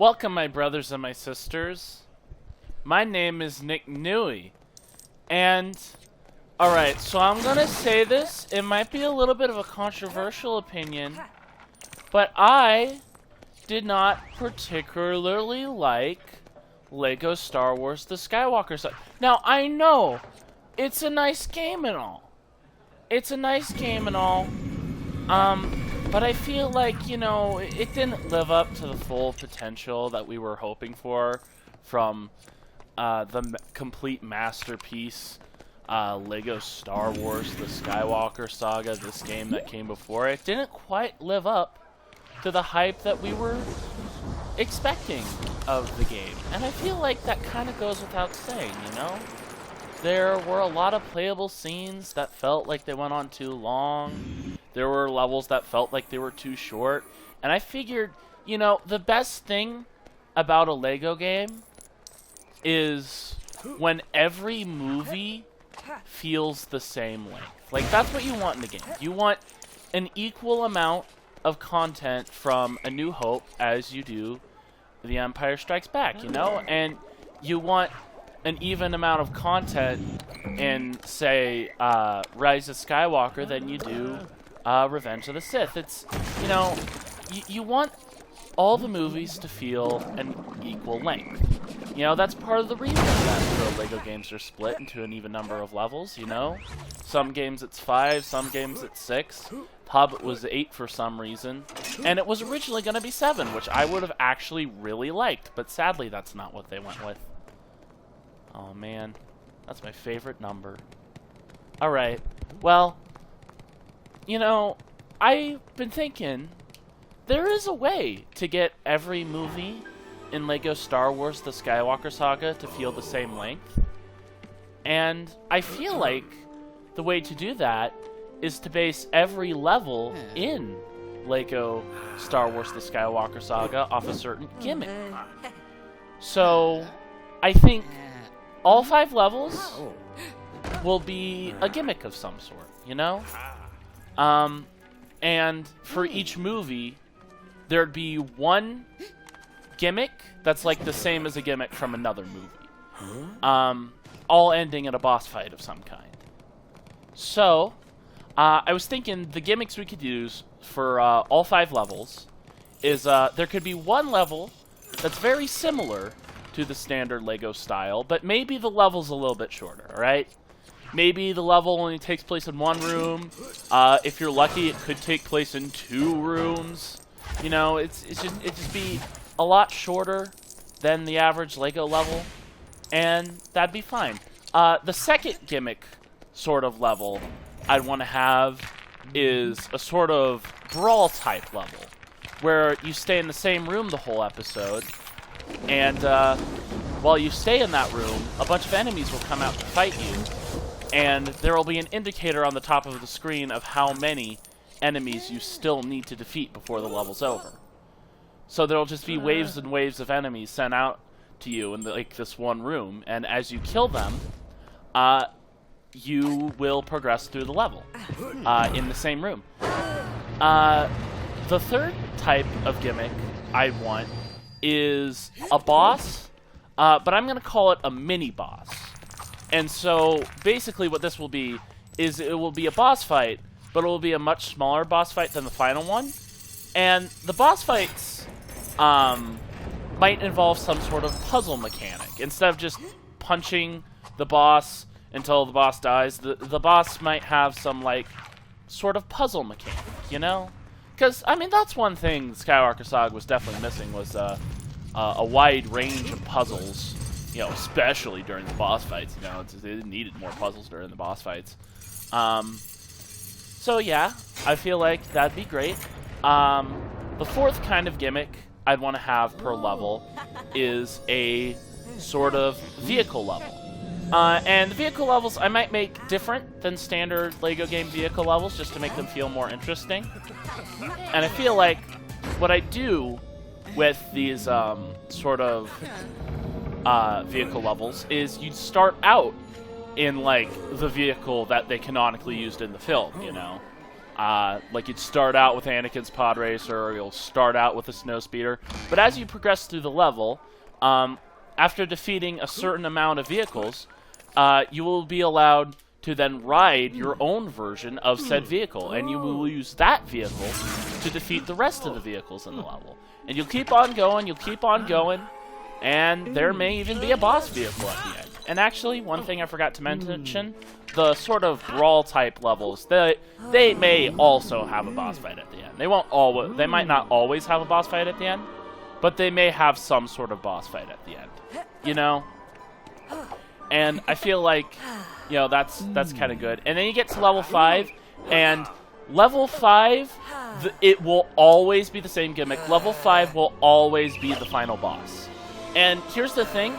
Welcome, my brothers and my sisters. My name is Nick Newey, and alright, so I'm gonna say this. It might be a little bit of a controversial opinion, but I did not particularly like Lego Star Wars The Skywalker Saga. Now, I know it's a nice game and all. But I feel like, you know, it didn't live up to the full potential that we were hoping for from the complete masterpiece, Lego Star Wars The Skywalker Saga, this game that came before it. Didn't quite live up to the hype that we were expecting of the game. And I feel like that kind of goes without saying, you know? There were a lot of playable scenes that felt like they went on too long. There were levels that felt like they were too short. And I figured, you know, the best thing about a Lego game is when every movie feels the same length. Like, that's what you want in the game. You want an equal amount of content from A New Hope as you do The Empire Strikes Back, you know? And you want an even amount of content in, say, Rise of Skywalker than you do Revenge of the Sith. It's, you know, you want all the movies to feel an equal length. You know, that's part of the reason that the Lego games are split into an even number of levels, you know? Some games it's 5, some games it's 6. Hobbit was 8 for some reason. And it was originally going to be 7, which I would have actually really liked, but sadly that's not what they went with. Oh man, that's my favorite number. Alright, well, you know, I've been thinking, there is a way to get every movie in Lego Star Wars The Skywalker Saga to feel the same length. And I feel like the way to do that is to base every level in Lego Star Wars The Skywalker Saga off a certain gimmick. So, I think all 5 levels will be a gimmick of some sort, you know? And for each movie, there'd be one gimmick that's like the same as a gimmick from another movie. All ending in a boss fight of some kind. So, I was thinking the gimmicks we could use for all 5 levels is there could be one level that's very similar to the standard Lego style, but maybe the level's a little bit shorter, alright? Maybe the level only takes place in 1 room. If you're lucky, it could take place in 2 rooms. You know, it'd just be a lot shorter than the average Lego level, and that'd be fine. The second gimmick sort of level I'd want to have is a sort of brawl type level, where you stay in the same room the whole episode, and while you stay in that room, a bunch of enemies will come out to fight you, and there will be an indicator on the top of the screen of how many enemies you still need to defeat before the level's over. So there'll just be waves and waves of enemies sent out to you in like this one room, and as you kill them, you will progress through the level in the same room. The third type of gimmick I want is a boss, but I'm going to call it a mini-boss. And so, basically what this will be is it will be a boss fight, but it will be a much smaller boss fight than the final one. And the boss fights might involve some sort of puzzle mechanic. Instead of just punching the boss until the boss dies, the boss might have some, like, sort of puzzle mechanic, you know? Because, I mean, that's one thing Skywalker Saga was definitely missing, was a wide range of puzzles, you know, especially during the boss fights, you know, it needed more puzzles during the boss fights. So yeah, I feel like that'd be great. The fourth kind of gimmick I'd want to have per level is a sort of vehicle level. And the vehicle levels I might make different than standard LEGO game vehicle levels just to make them feel more interesting. And I feel like what I do with these sort of vehicle levels is you'd start out in like the vehicle that they canonically used in the film, you know. Like you'd start out with Anakin's pod racer, or you'll start out with a snowspeeder. But as you progress through the level, after defeating a certain amount of vehicles, you will be allowed to then ride your own version of said vehicle, and you will use that vehicle to defeat the rest of the vehicles in the level. And you'll keep on going, and there may even be a boss vehicle at the end. And actually, one thing I forgot to mention, the sort of brawl-type levels, they may also have a boss fight at the end. They might not always have a boss fight at the end, but they may have some sort of boss fight at the end, you know? And I feel like, you know, that's kind of good. And then you get to level 5, and level 5, it will always be the same gimmick. Level 5 will always be the final boss. And here's the thing,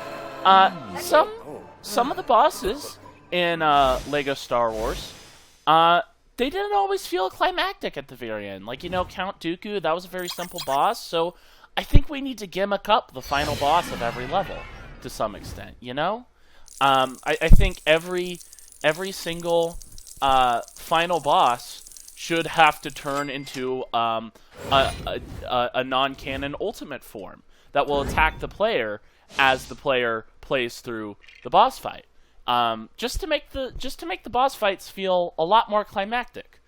some of the bosses in Lego Star Wars, they didn't always feel climactic at the very end. Like, you know, Count Dooku, that was a very simple boss, so I think we need to gimmick up the final boss of every level to some extent, you know? I think every single final boss should have to turn into a non-canon ultimate form that will attack the player as the player plays through the boss fight. Just to make the boss fights feel a lot more climactic.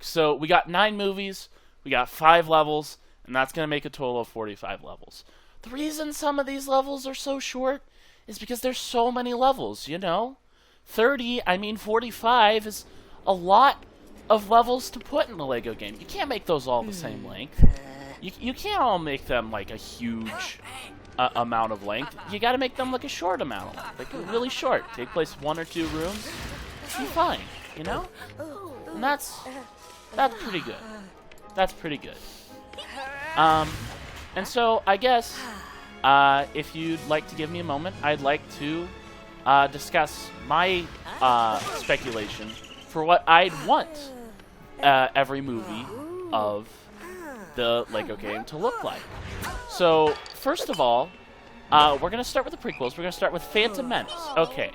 So we got 9 movies, we got 5 levels, and that's going to make a total of 45 levels. The reason some of these levels are so short is because there's so many levels, you know? 45 is a lot of levels to put in a Lego game. You can't make those all the same length. You can't all make them like a huge amount of length. You got to make them like a short amount of length, like really short. Take place in 1 or 2 rooms. Be fine, you know. And that's pretty good. That's pretty good. And so I guess if you'd like to give me a moment, I'd like to discuss my speculation for what I'd want every movie of the Lego game to look like. So, first of all, we're going to start with the prequels. We're going to start with Phantom Menace. Okay,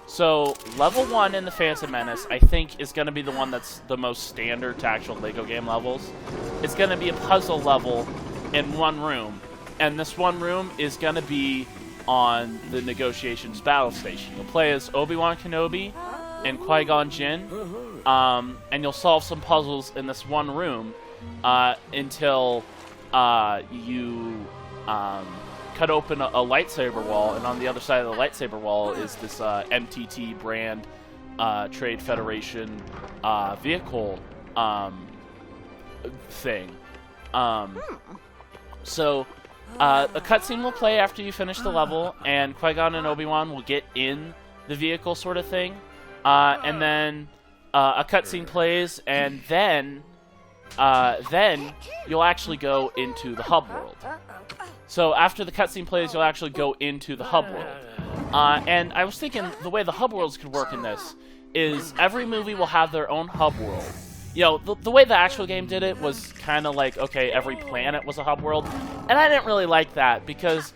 so level 1 in the Phantom Menace, I think, is going to be the one that's the most standard to actual Lego game levels. It's going to be a puzzle level in one room, and this one room is going to be on the Negotiations battle station. You'll play as Obi-Wan Kenobi and Qui-Gon Jinn, and you'll solve some puzzles in this one room until you cut open a lightsaber wall, and on the other side of the lightsaber wall is this MTT brand Trade Federation vehicle thing. So a cutscene will play after you finish the level, and Qui-Gon and Obi-Wan will get in the vehicle sort of thing, and then a cutscene plays, and then you'll actually go into the hub world. So after the cutscene plays, you'll actually go into the hub world. And I was thinking the way the hub worlds could work in this is every movie will have their own hub world. You know, the way the actual game did it was kind of like, okay, every planet was a hub world. And I didn't really like that because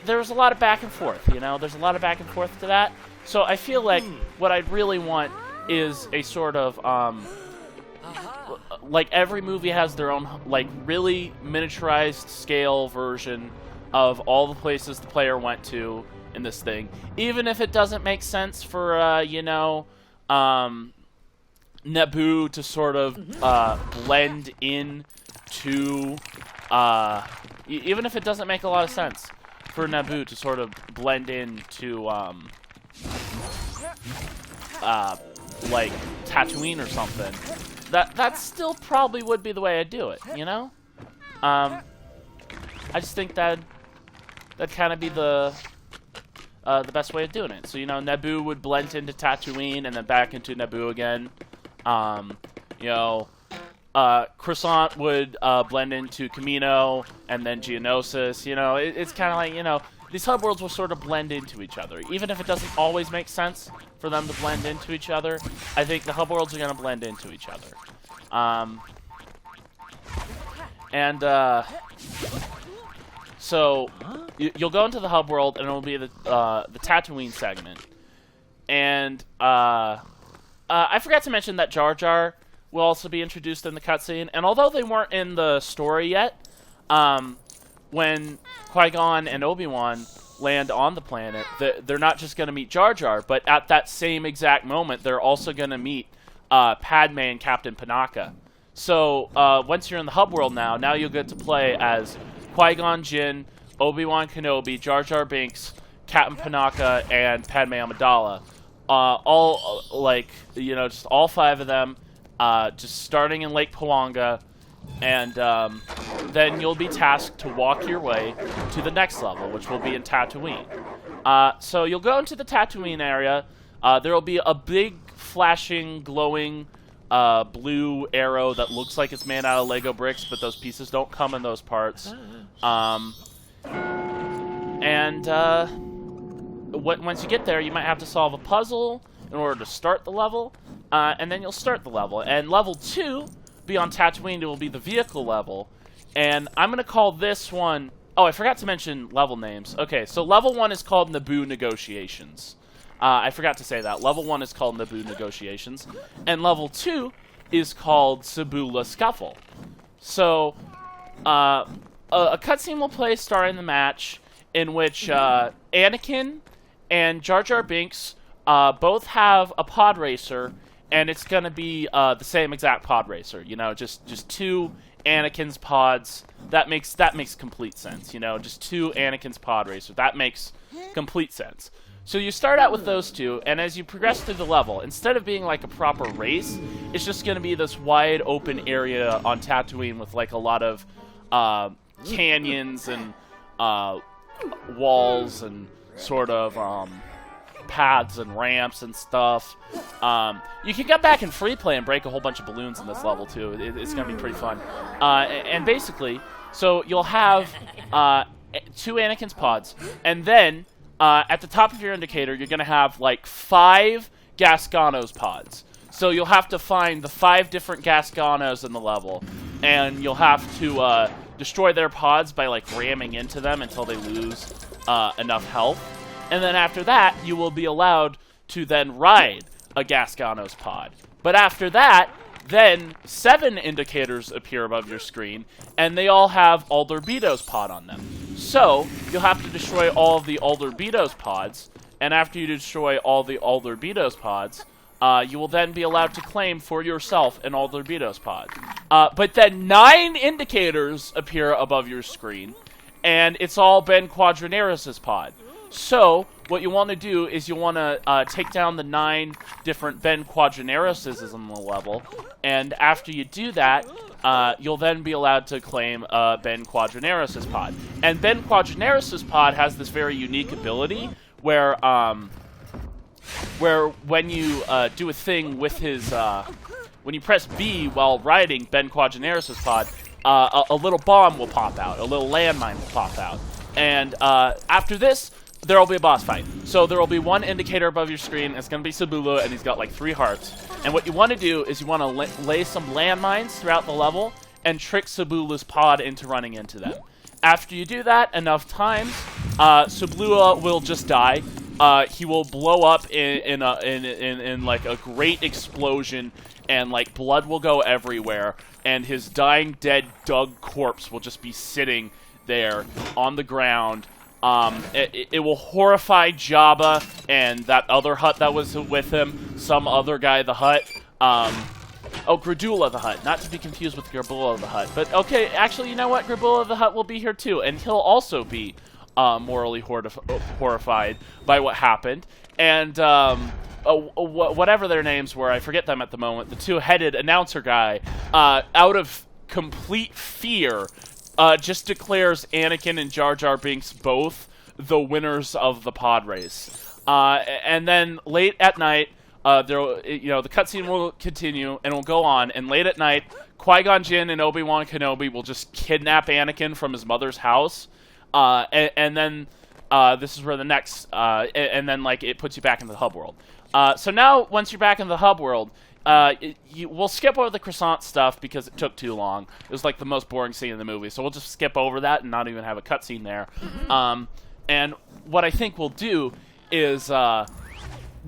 there was a lot of back and forth, you know? There's a lot of back and forth to that. So I feel like what I'd really want is a sort of, like every movie has their own, like, really miniaturized scale version of all the places the player went to in this thing. Even if it doesn't make sense for, you know, Naboo to sort of blend in to, even if it doesn't make a lot of sense for Naboo to sort of blend in to, like Tatooine or something, that still probably would be the way I'd do it, you know? I just think that'd kind of be the best way of doing it. So, you know, Naboo would blend into Tatooine and then back into Naboo again. You know, Croissant would blend into Camino and then Geonosis. You know, it's kind of like, you know, these hub worlds will sort of blend into each other. Even if it doesn't always make sense for them to blend into each other, I think the hub worlds are going to blend into each other. So you'll go into the hub world, and it'll be the Tatooine segment, and I forgot to mention that Jar Jar will also be introduced in the cutscene, and although they weren't in the story yet, when Qui-Gon and Obi-Wan land on the planet, they're not just going to meet Jar Jar, but at that same exact moment, they're also going to meet Padme and Captain Panaka. So once you're in the hub world now you'll get to play as Qui-Gon Jinn, Obi-Wan Kenobi, Jar Jar Binks, Captain Panaka, and Padme Amidala. All, like, you know, just all 5 of them, just starting in Lake Pawanga, and then you'll be tasked to walk your way to the next level, which will be in Tatooine. So you'll go into the Tatooine area. There will be a big, flashing, glowing blue arrow that looks like it's made out of Lego bricks, but those pieces don't come in those parts. Once you get there, you might have to solve a puzzle in order to start the level, and then you'll start the level. And level 2, be on Tatooine, it will be the vehicle level. And I'm going to call this one... Oh, I forgot to mention level names. Okay, so level 1 is called Naboo Negotiations. I forgot to say that. Level 1 is called Naboo Negotiations. And level 2 is called Sabula Scuffle. So, a cutscene will play starting the match in which Anakin and Jar Jar Binks both have a pod racer, and it's going to be the same exact pod racer. You know, just 2 Anakin's pods. That makes complete sense. You know, just 2 Anakin's pod racer. That makes complete sense. So you start out with those 2, and as you progress through the level, instead of being like a proper race, it's just going to be this wide open area on Tatooine with like a lot of canyons and walls and sort of paths and ramps and stuff. You can get back in free play and break a whole bunch of balloons in this level too. It's going to be pretty fun. And basically, so you'll have 2 Anakin's pods, and then at the top of your indicator, you're going to have like 5 Gasgano's pods. So you'll have to find the 5 different Gasganos in the level, and you'll have to destroy their pods by like ramming into them until they lose enough health. And then after that, you will be allowed to then ride a Gasgano's pod. But after that, then 7 indicators appear above your screen, and they all have Alderbito's pod on them. So, you'll have to destroy all of the Alderbito's pods, and after you destroy all the Alderbito's pods, you will then be allowed to claim for yourself an Alderbito's pod. But then 9 indicators appear above your screen, and it's all Ben Quadraneris' pod. So, what you want to do is you want to take down the 9 different Ben Quadraneris' in the level, and after you do that, you'll then be allowed to claim Ben Quadraneris' pod. And Ben Quadraneris' pod has this very unique ability where when you do a thing with his... when you press B while riding Ben Quadraneris' pod, a little bomb will pop out, a little landmine will pop out. And after this, there will be a boss fight. So there will be 1 indicator above your screen. It's going to be Sabula, and he's got like 3 hearts. And what you want to do is you want to lay some landmines throughout the level and trick Sabula's pod into running into them. After you do that enough times, Sabula will just die. He will blow up in like a great explosion, and like blood will go everywhere, and his dying, dead, dug corpse will just be sitting there on the ground. It will horrify Jabba and that other Hutt that was with him, some other guy, the Hutt. Gradula the Hutt, not to be confused with Grabula the Hutt. But okay, actually, you know what? Grabula the Hutt will be here too, and he'll also be morally horrified by what happened. And whatever their names were, I forget them at the moment, the 2-headed announcer guy, out of complete fear, just declares Anakin and Jar Jar Binks both the winners of the pod race. And then late at night, the cutscene will continue and will go on. And late at night, Qui-Gon Jinn and Obi-Wan Kenobi will just kidnap Anakin from his mother's house. And then this is where the next, and then like it puts you back into the hub world. So now, once you're back in the hub world, we'll skip over the croissant stuff because it took too long. It was like the most boring scene in the movie, so we'll just skip over that and not even have a cutscene there. And what I think we'll do is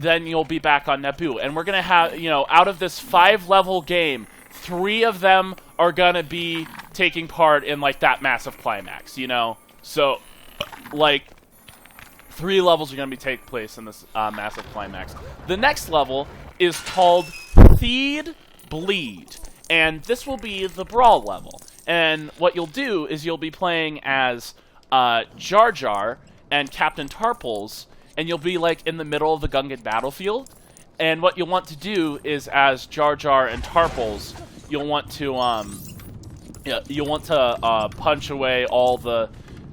then you'll be back on Naboo. And we're going to have, out of this 5-level game, 3 of them are going to be taking part in, like, that massive climax, So, like, 3 levels are going to take place in this massive climax. The next level is called Feed Bleed, and this will be the Brawl level. And what you'll do is you'll be playing as Jar Jar and Captain Tarpals, and you'll be, like, in the middle of the Gungan battlefield. And what you'll want to do is, as Jar Jar and Tarpals, you'll want to punch away all the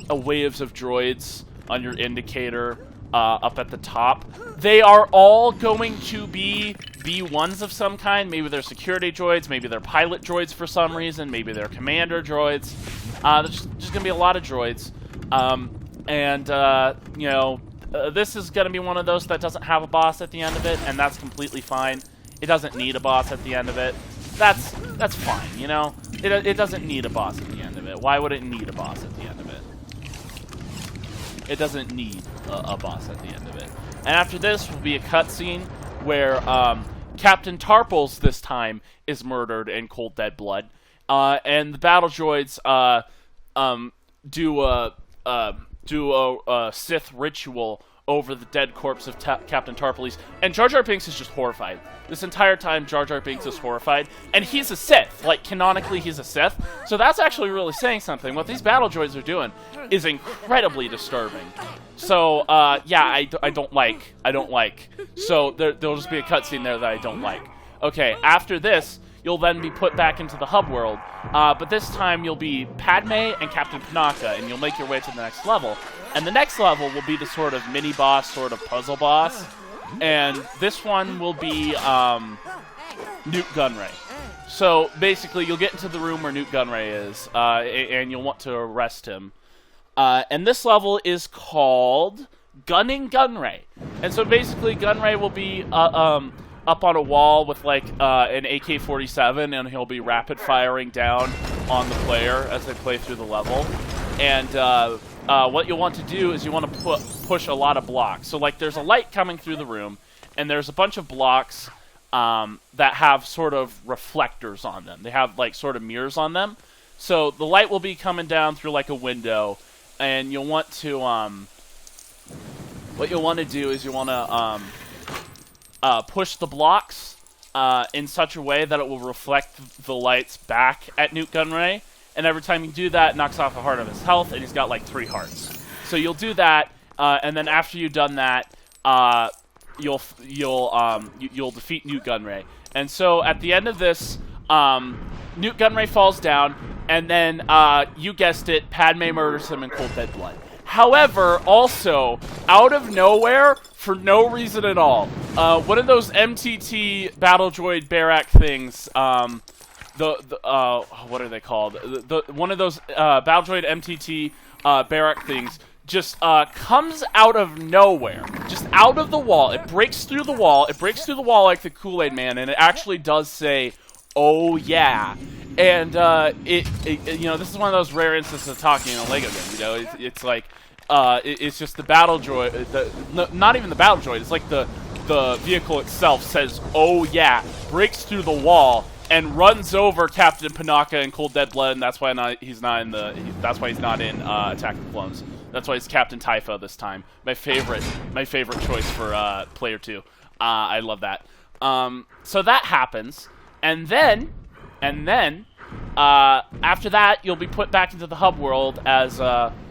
waves of droids on your indicator up at the top. They are all going to be B1s of some kind. Maybe they're security droids, maybe they're pilot droids for some reason, maybe they're commander droids. There's just going to be a lot of droids. This is going to be one of those that doesn't have a boss at the end of it, and that's completely fine. It doesn't need a boss at the end of it. That's fine, It doesn't need a boss at the end of it. Why would it need a boss at the end of it? It doesn't need a boss at the end of it. And after this will be a cutscene where Captain Tarpals this time is murdered in cold dead blood, and the battle droids do a Sith ritual over the dead corpse of Captain Tarpals, and Jar Jar Binks is just horrified. This entire time, Jar Jar Binks is horrified, and he's a Sith. Like, canonically, he's a Sith. So that's actually really saying something. What these battle droids are doing is incredibly disturbing. So, yeah, I don't like. So there'll just be a cutscene there that I don't like. Okay, after this, you'll then be put back into the hub world, but this time you'll be Padme and Captain Panaka, and you'll make your way to the next level. And the next level will be the sort of mini-boss, sort of puzzle boss, and this one will be Nute Gunray. So basically, you'll get into the room where Nute Gunray is, and you'll want to arrest him. And this level is called Gunning Gunray. And so basically, Gunray will be up on a wall with like an AK-47, and he'll be rapid firing down on the player as they play through the level. And what you'll want to do is you want to push a lot of blocks. So like there's a light coming through the room, and there's a bunch of blocks that have sort of reflectors on them. They have like sort of mirrors on them. So the light will be coming down through like a window, and you'll want to what you'll want to do is you want to push the blocks in such a way that it will reflect the lights back at Nute Gunray, and every time you do that, it knocks off a heart of his health, and he's got like 3 hearts. So you'll do that, and then after you've done that, you'll defeat Nute Gunray. And so at the end of this, Nute Gunray falls down, and then you guessed it, Padme murders him in cold dead blood. However, also, out of nowhere, for no reason at all, one of those MTT Battle Droid Barak things, what are they called? One of those Battle Droid MTT Barak things just comes out of nowhere, just out of the wall. It breaks through the wall. It breaks through the wall like the Kool-Aid Man, and it actually does say, "Oh yeah." And this is one of those rare instances of talking in a Lego game. It's like it's just the battle droid, not even the battle droid. It's like the vehicle itself says, "Oh yeah," breaks through the wall and runs over Captain Panaka in cold dead blood, and that's why he's not in Attack of the Clones. That's why he's Captain Typho this time. My favorite choice for player 2. I love that. So that happens, and then after that, you'll be put back into the hub world as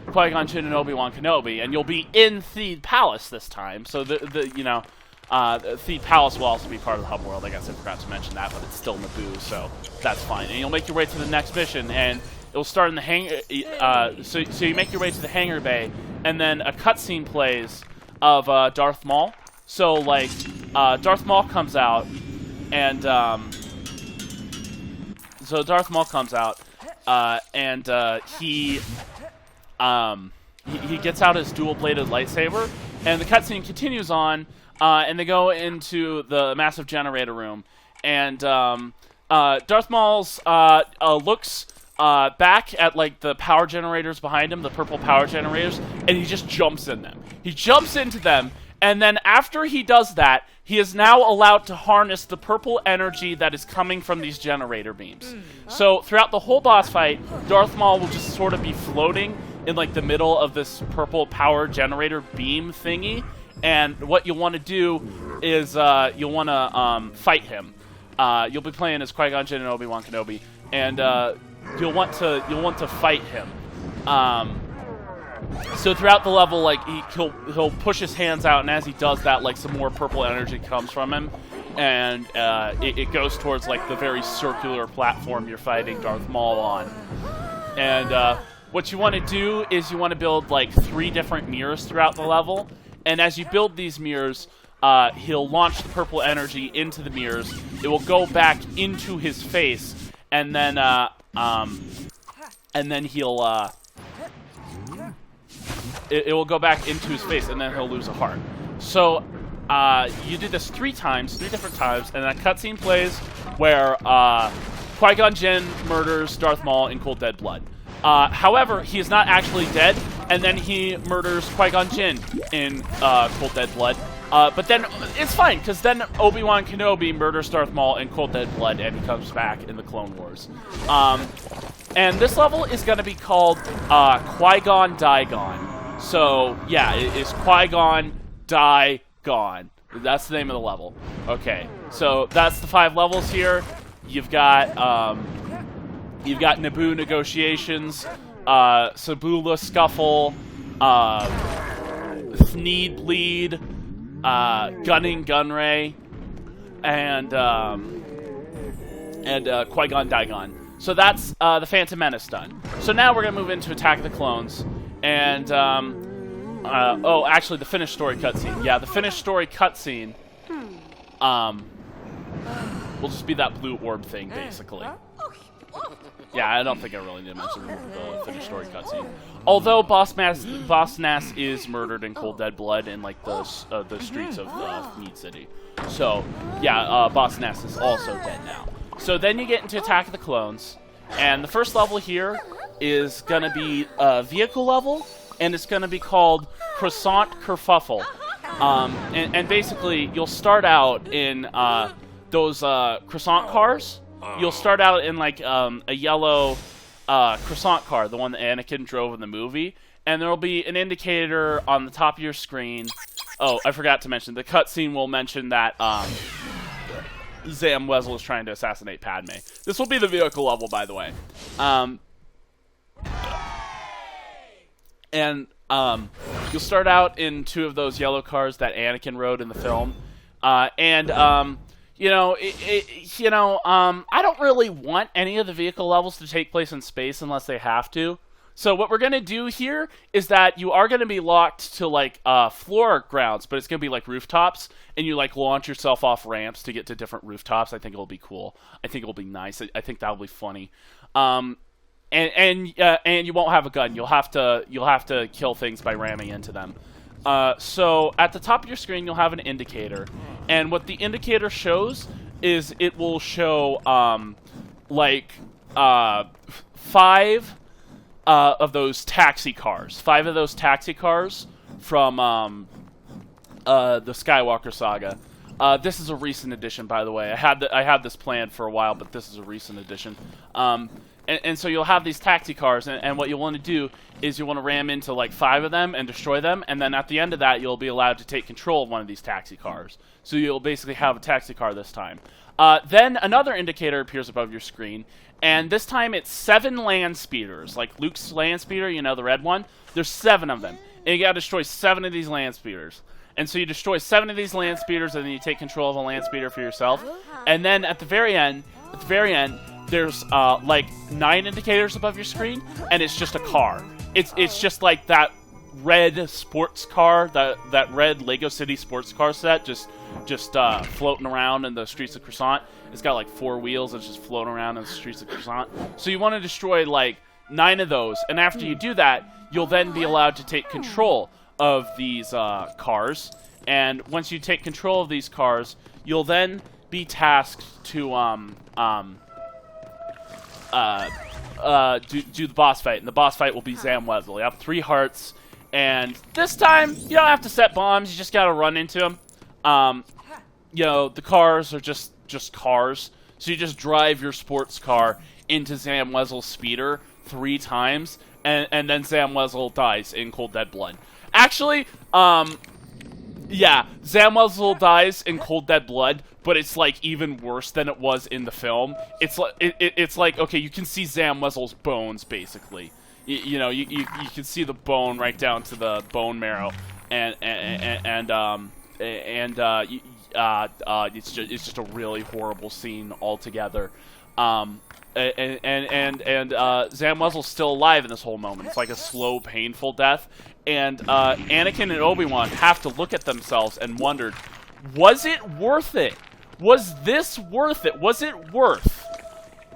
Qui-Gon Jinn and Obi-Wan Kenobi, and you'll be in Theed Palace this time. So Theed Palace will also be part of the hub world. I guess I forgot to mention that, but it's still Naboo, so that's fine. And you'll make your way to the next mission, and it'll start in the hangar. So you make your way to the hangar bay, and then a cutscene plays of Darth Maul. So like Darth Maul comes out, and he gets out his dual-bladed lightsaber, and the cutscene continues on, and they go into the massive generator room, and Darth Maul's looks back at like the power generators behind him, the purple power generators, and he just jumps in them. He jumps into them, And then after he does that, he is now allowed to harness the purple energy that is coming from these generator beams. So throughout the whole boss fight, Darth Maul will just sort of be floating in like the middle of this purple power generator beam thingy. And what you'll want to do is you'll want to fight him. You'll be playing as Qui-Gon Jinn and Obi-Wan Kenobi, and you'll want to fight him. So throughout the level, like he'll push his hands out, and as he does that, like some more purple energy comes from him, and it goes towards like the very circular platform you're fighting Darth Maul on. And what you want to do is you want to build like 3 different mirrors throughout the level, and as you build these mirrors, he'll launch the purple energy into the mirrors. It will go back into his face, and then he'll it will go back into his face, and then he'll lose a heart. So you do this 3 different times, and that cutscene plays where Qui-Gon Jinn murders Darth Maul in cold dead blood. However, he is not actually dead, and then he murders Qui-Gon Jinn in cold dead blood. But then it's fine, because then Obi-Wan Kenobi murders Darth Maul in cold dead blood, and he comes back in the Clone Wars. And this level is going to be called Qui-Gon Die Gone. So, yeah, it is Qui-Gon Die Gone. That's the name of the level. Okay, so that's the 5 levels here. You've got Naboo Negotiations, Sabula Scuffle, Thneed Bleed, Gunning Gunray, and Qui-Gon Die Gone. So that's the Phantom Menace done. So now we're going to move into Attack of the Clones. And, actually, the finished story cutscene. Yeah, the finished story cutscene will just be that blue orb thing, basically. Yeah, I don't think I really need to mention the finished story cutscene. Although Boss Nass is murdered in cold dead blood in, like, the streets of Mead City. So, yeah, Boss Nass is also dead now. So then you get into Attack of the Clones, and the first level here is going to be a vehicle level, and it's going to be called Croissant Kerfuffle. And basically, you'll start out in those croissant cars. You'll start out in like a yellow croissant car, the one that Anakin drove in the movie, and there will be an indicator on the top of your screen. Oh, I forgot to mention, the cutscene will mention that Zam Wesell is trying to assassinate Padme. This will be the vehicle level, by the way. And you'll start out in 2 of those yellow cars that Anakin rode in the film. I don't really want any of the vehicle levels to take place in space unless they have to. So what we're going to do here is that you are going to be locked to, like, floor grounds, but it's going to be, like, rooftops, and you, like, launch yourself off ramps to get to different rooftops. I think it'll be cool. I think it'll be nice. I think that'll be funny. And you won't have a gun. You'll have to kill things by ramming into them. So at the top of your screen, you'll have an indicator, and what the indicator shows is it will show 5 of those taxi cars. 5 of those taxi cars from the Skywalker Saga. This is a recent addition, by the way. I had this planned for a while, but this is a recent addition. And so you'll have these taxi cars, and what you'll want to do is you want to ram into like 5 of them and destroy them, and then at the end of that, you'll be allowed to take control of one of these taxi cars. So you'll basically have a taxi car this time. Then another indicator appears above your screen, and this time it's 7 land speeders, like Luke's land speeder, you know, the red one. There's 7 of them, and you gotta destroy 7 of these land speeders. And so you destroy 7 of these land speeders, and then you take control of a land speeder for yourself. And then at the very end, there's like 9 indicators above your screen, and it's just a car. It's just like that red sports car, that red Lego City sports car set, just floating around in the streets of Croissant. It's got like 4 wheels. It's just floating around in the streets of Croissant. So you want to destroy like 9 of those, and after you do that, you'll then be allowed to take control of these cars. And once you take control of these cars, you'll then be tasked to do the boss fight, and the boss fight will be Zam Wesell. You have 3 hearts, And this time, you don't have to set bombs. You just got to run into them. You know, the cars are just cars. So you just drive your sports car into Zam Wesell's speeder 3 times, and then Zam Wesell dies in cold dead blood. Actually, yeah, Zam Wesell dies in cold dead blood, but it's like even worse than it was in the film. It's like it's like, okay, you can see Zam Wesell's bones basically. You know, you can see the bone right down to the bone marrow, it's just a really horrible scene altogether. Zam Wesell's still alive in this whole moment. It's like a slow, painful death. And Anakin and Obi-Wan have to look at themselves and wonder, was it worth it? Was this worth it? Was it worth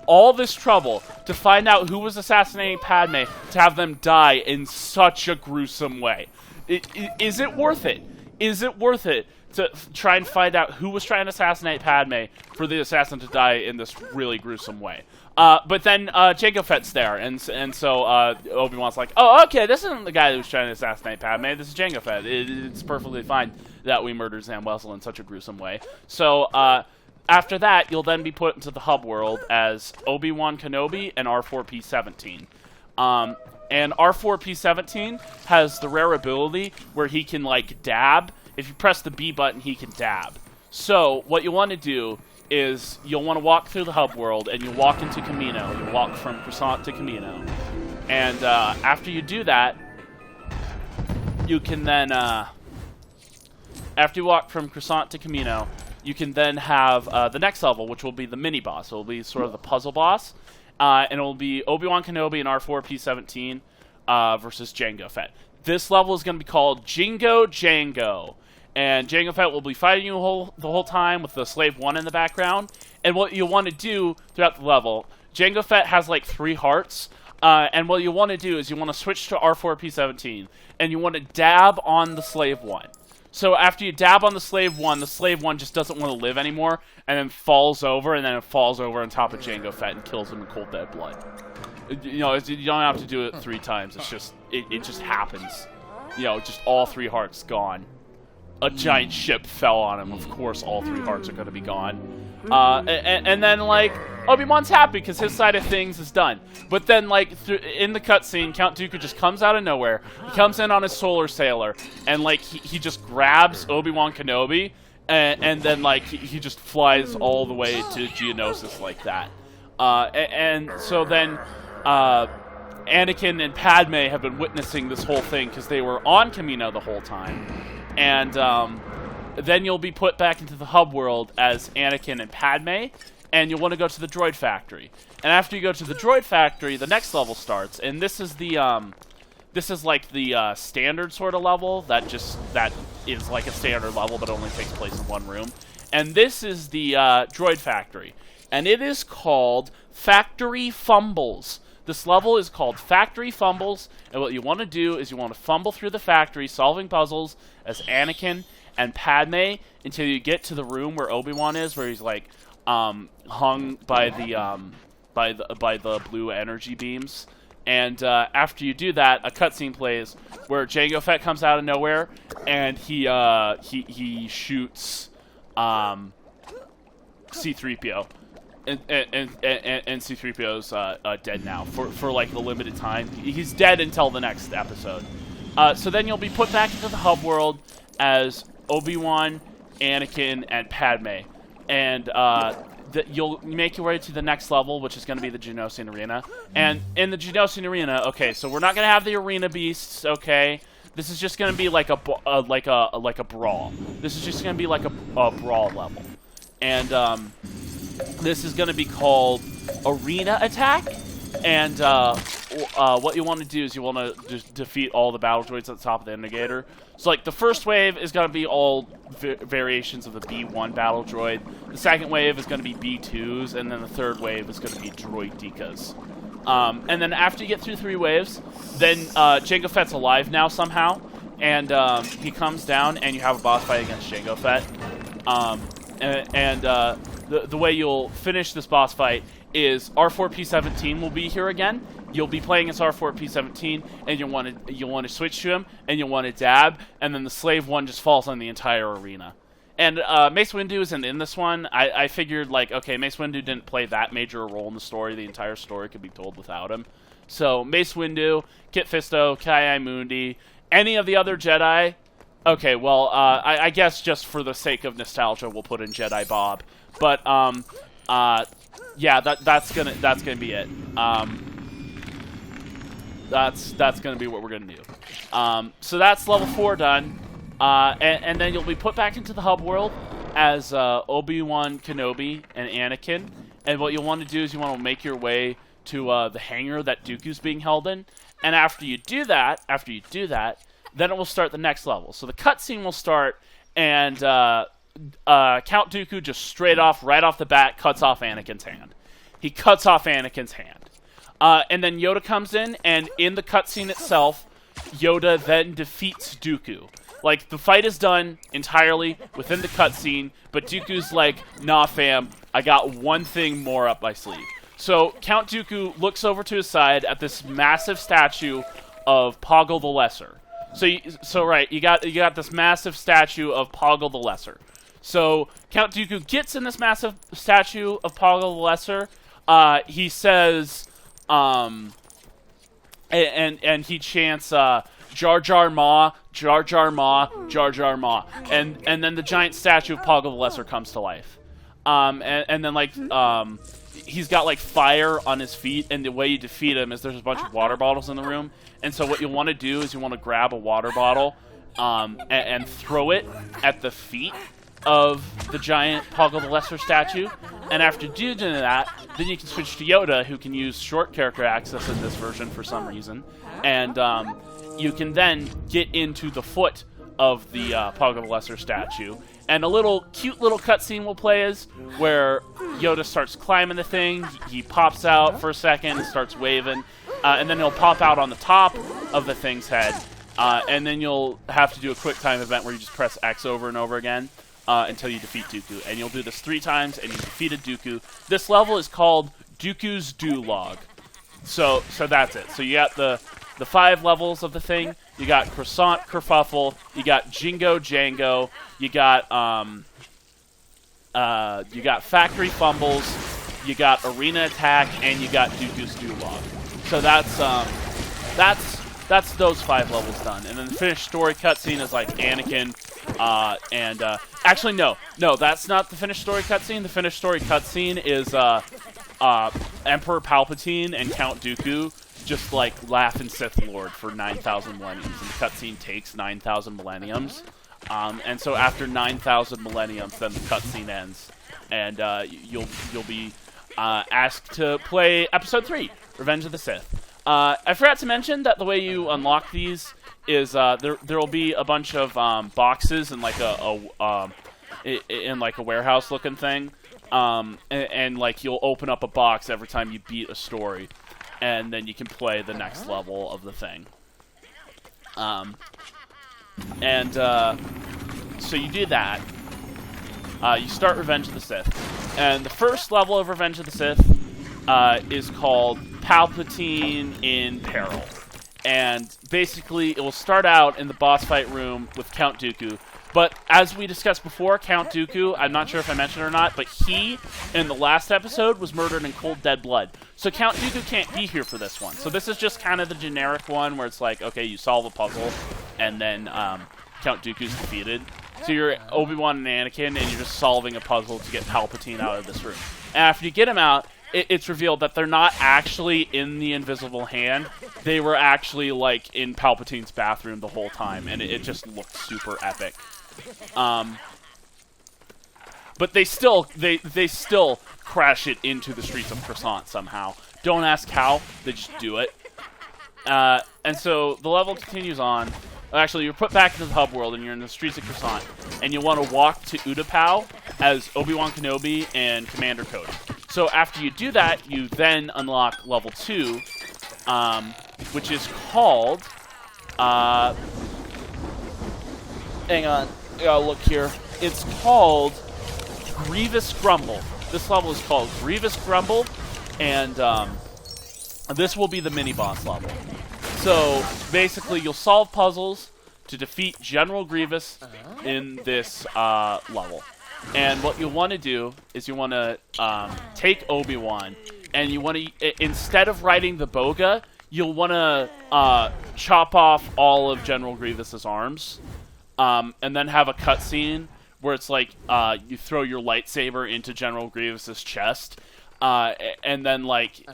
all this trouble to find out who was assassinating Padme, to have them die in such a gruesome way? Is it worth it? Is it worth it to try and find out who was trying to assassinate Padme for the assassin to die in this really gruesome way? But then Jango Fett's there, and so Obi-Wan's like, oh, okay, this isn't the guy who was trying to assassinate Padme. This is Jango Fett. It's perfectly fine that we murdered Zam Wesell in such a gruesome way. So after that, you'll then be put into the hub world as Obi-Wan Kenobi and R4P17. And R4P17 has the rare ability where he can, like, dab. If you press the B button, he can dab. So what you want to do is you'll want to walk through the hub world, and you walk into Kamino. You walk from Coruscant to Kamino. And after you do that, you can then... after you walk from Coruscant to Kamino, you can then have the next level, which will be the mini-boss. It will be sort of the puzzle boss. And it will be Obi-Wan Kenobi and R4P17 versus Jango Fett. This level is going to be called Jingo Jango. And Jango Fett will be fighting you the whole time with the Slave 1 in the background. And what you'll want to do throughout the level, Jango Fett has like 3 hearts. And what you want to do is you want to switch to R4P17. And you want to dab on the Slave 1. So after you dab on the Slave 1 just doesn't want to live anymore, and then falls over, and then it falls over on top of Jango Fett and kills him in cold dead blood. You know, you don't have to do it 3 times. It's just, it just happens. You know, just all 3 hearts gone. A giant ship fell on him. Of course, all 3 hearts are going to be gone. And then, like, Obi-Wan's happy because his side of things is done. But then, like, in the cutscene, Count Dooku just comes out of nowhere. He comes in on his solar sailor, and, like, he just grabs Obi-Wan Kenobi, and then, like, he just flies all the way to Geonosis like that. And so then, Anakin and Padme have been witnessing this whole thing because they were on Kamino the whole time. And then you'll be put back into the hub world as Anakin and Padme, and you'll want to go to the droid factory. And after you go to the droid factory, the next level starts, and this is the like the standard sort of level that is like a standard level but only takes place in one room. And this is the droid factory, and it is called Factory Fumbles. This level is called Factory Fumbles, and what you want to do is you want to fumble through the factory, solving puzzles as Anakin and Padme until you get to the room where Obi-Wan is, where he's like hung by the blue energy beams. And after you do that, a cutscene plays where Jango Fett comes out of nowhere, and he shoots C-3PO. And C-3PO's dead now for like a limited time. He's dead until the next episode. So then you'll be put back into the hub world as Obi-Wan, Anakin, and Padme. And you'll make your way to the next level, which is going to be the Geonosian Arena. And in the Geonosian Arena, okay, so we're not going to have the arena beasts, okay? This is just going to be like a brawl. This is just going to be like a brawl level. And this is going to be called Arena Attack. And what you want to do is you want to just defeat all the battle droids at the top of the indicator. So, like, the first wave is going to be all variations of the B1 battle droid. The second wave is going to be B2s, and then the third wave is going to be droid Dekas. And then after you get through 3 waves, then Jango Fett's alive now somehow, and he comes down, and you have a boss fight against Jango Fett. The way you'll finish this boss fight is R4P17 will be here again, you'll be playing as R4P17, and you'll want to switch to him, and you'll want to dab, and then the slave one just falls on the entire arena. And Mace Windu isn't in this one. I figured, like, okay, Mace Windu didn't play that major a role in the story. The entire story could be told without him. So Mace Windu, Kit Fisto, Ki-Adi-Mundi, any of the other Jedi. Okay, well, I guess just for the sake of nostalgia, we'll put in Jedi Bob. But yeah, that's gonna be it. That's gonna be what we're gonna do. So that's level 4 done. And then you'll be put back into the hub world as Obi-Wan Kenobi and Anakin. And what you'll want to do is you want to make your way to the hangar that Dooku's being held in. And after you do that, then it will start the next level. So the cutscene will start, and Count Dooku just straight off, right off the bat, cuts off Anakin's hand. He cuts off Anakin's hand. And then Yoda comes in, and in the cutscene itself, Yoda then defeats Dooku. Like, the fight is done entirely within the cutscene, but Dooku's like, nah, fam, I got one thing more up my sleeve. So Count Dooku looks over to his side at this massive statue of Poggle the Lesser. You got this massive statue of Poggle the Lesser. So Count Dooku gets in this massive statue of Poggle the Lesser. He says, and he chants, Jar Jar Ma, Jar Jar Ma, Jar Jar Ma, and then the giant statue of Poggle the Lesser comes to life, and then like he's got like fire on his feet, and the way you defeat him is there's a bunch of water bottles in the room, and so what you want to do is you want to grab a water bottle, and throw it at the feet of the giant Poggle the Lesser statue, and after doing that, then you can switch to Yoda, who can use short character access in this version for some reason, and you can then get into the foot of the Poggle the Lesser statue. And a cute little cutscene will play is where Yoda starts climbing the thing, he pops out for a second and starts waving, and then he'll pop out on the top of the thing's head, and then you'll have to do a quick time event where you just press X over and over again until you defeat Dooku. And you'll do this 3 times, and you defeated Dooku. This level is called Dooku's Duologue. So that's it. So you got the 5 levels of the thing. You got Croissant Kerfuffle. You got Jingo Jango. You got Factory Fumbles. You got Arena Attack, and you got Dooku's Duologue. So that's those 5 levels done. And then the finished story cutscene is like Anakin, actually no, that's not the finished story cutscene. The finished story cutscene is Emperor Palpatine and Count Dooku just like laugh in Sith Lord for 9,000 millenniums, and the cutscene takes 9,000 millenniums. And so after 9,000 millenniums, then the cutscene ends, and you'll be asked to play Episode 3, Revenge of the Sith. I forgot to mention that the way you unlock these is there will be a bunch of boxes in like a warehouse looking thing, and like you'll open up a box every time you beat a story, and then you can play the next level of the thing. So you do that. You start Revenge of the Sith, and the first level of Revenge of the Sith is called Palpatine in Peril. And basically, it will start out in the boss fight room with Count Dooku. But as we discussed before, Count Dooku, I'm not sure if I mentioned it or not, but he, in the last episode, was murdered in cold, dead blood. So Count Dooku can't be here for this one. So this is just kind of the generic one where it's like, okay, you solve a puzzle, and then Count Dooku's defeated. So you're Obi-Wan and Anakin, and you're just solving a puzzle to get Palpatine out of this room. And after you get him out, it's revealed that they're not actually in the invisible hand. They were actually, like, in Palpatine's bathroom the whole time, and it just looked super epic. But they still crash it into the streets of Croissant somehow. Don't ask how, they just do it. And so the level continues on. Actually, you're put back into the hub world, and you're in the streets of Croissant, and you want to walk to Utapau as Obi-Wan Kenobi and Commander Cody. So after you do that, you then unlock level 2, which is called, hang on, I gotta look here. It's called Grievous Grumble. This level is called Grievous Grumble, and this will be the mini-boss level. So, basically, you'll solve puzzles to defeat General Grievous in this level. And what you'll want to do is you want to take Obi-Wan, and you want to, instead of riding the Boga, you'll want to chop off all of General Grievous's arms, and then have a cutscene where it's like you throw your lightsaber into General Grievous's chest, and then like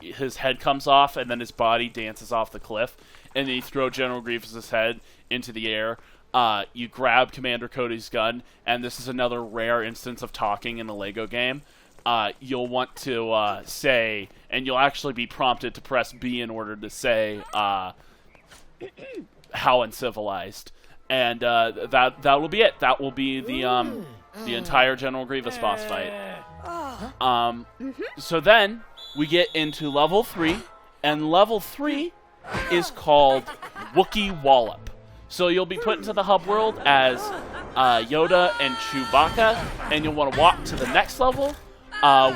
his head comes off, and then his body dances off the cliff, and then you throw General Grievous's head into the air. You grab Commander Cody's gun, and this is another rare instance of talking in a LEGO game. You'll want to say, and you'll actually be prompted to press B in order to say how uncivilized. And that will be it. That will be the entire General Grievous boss fight. So then we get into level 3, and level 3 is called Wookie Wallop. So you'll be put into the hub world as Yoda and Chewbacca, and you'll want to walk to the next level,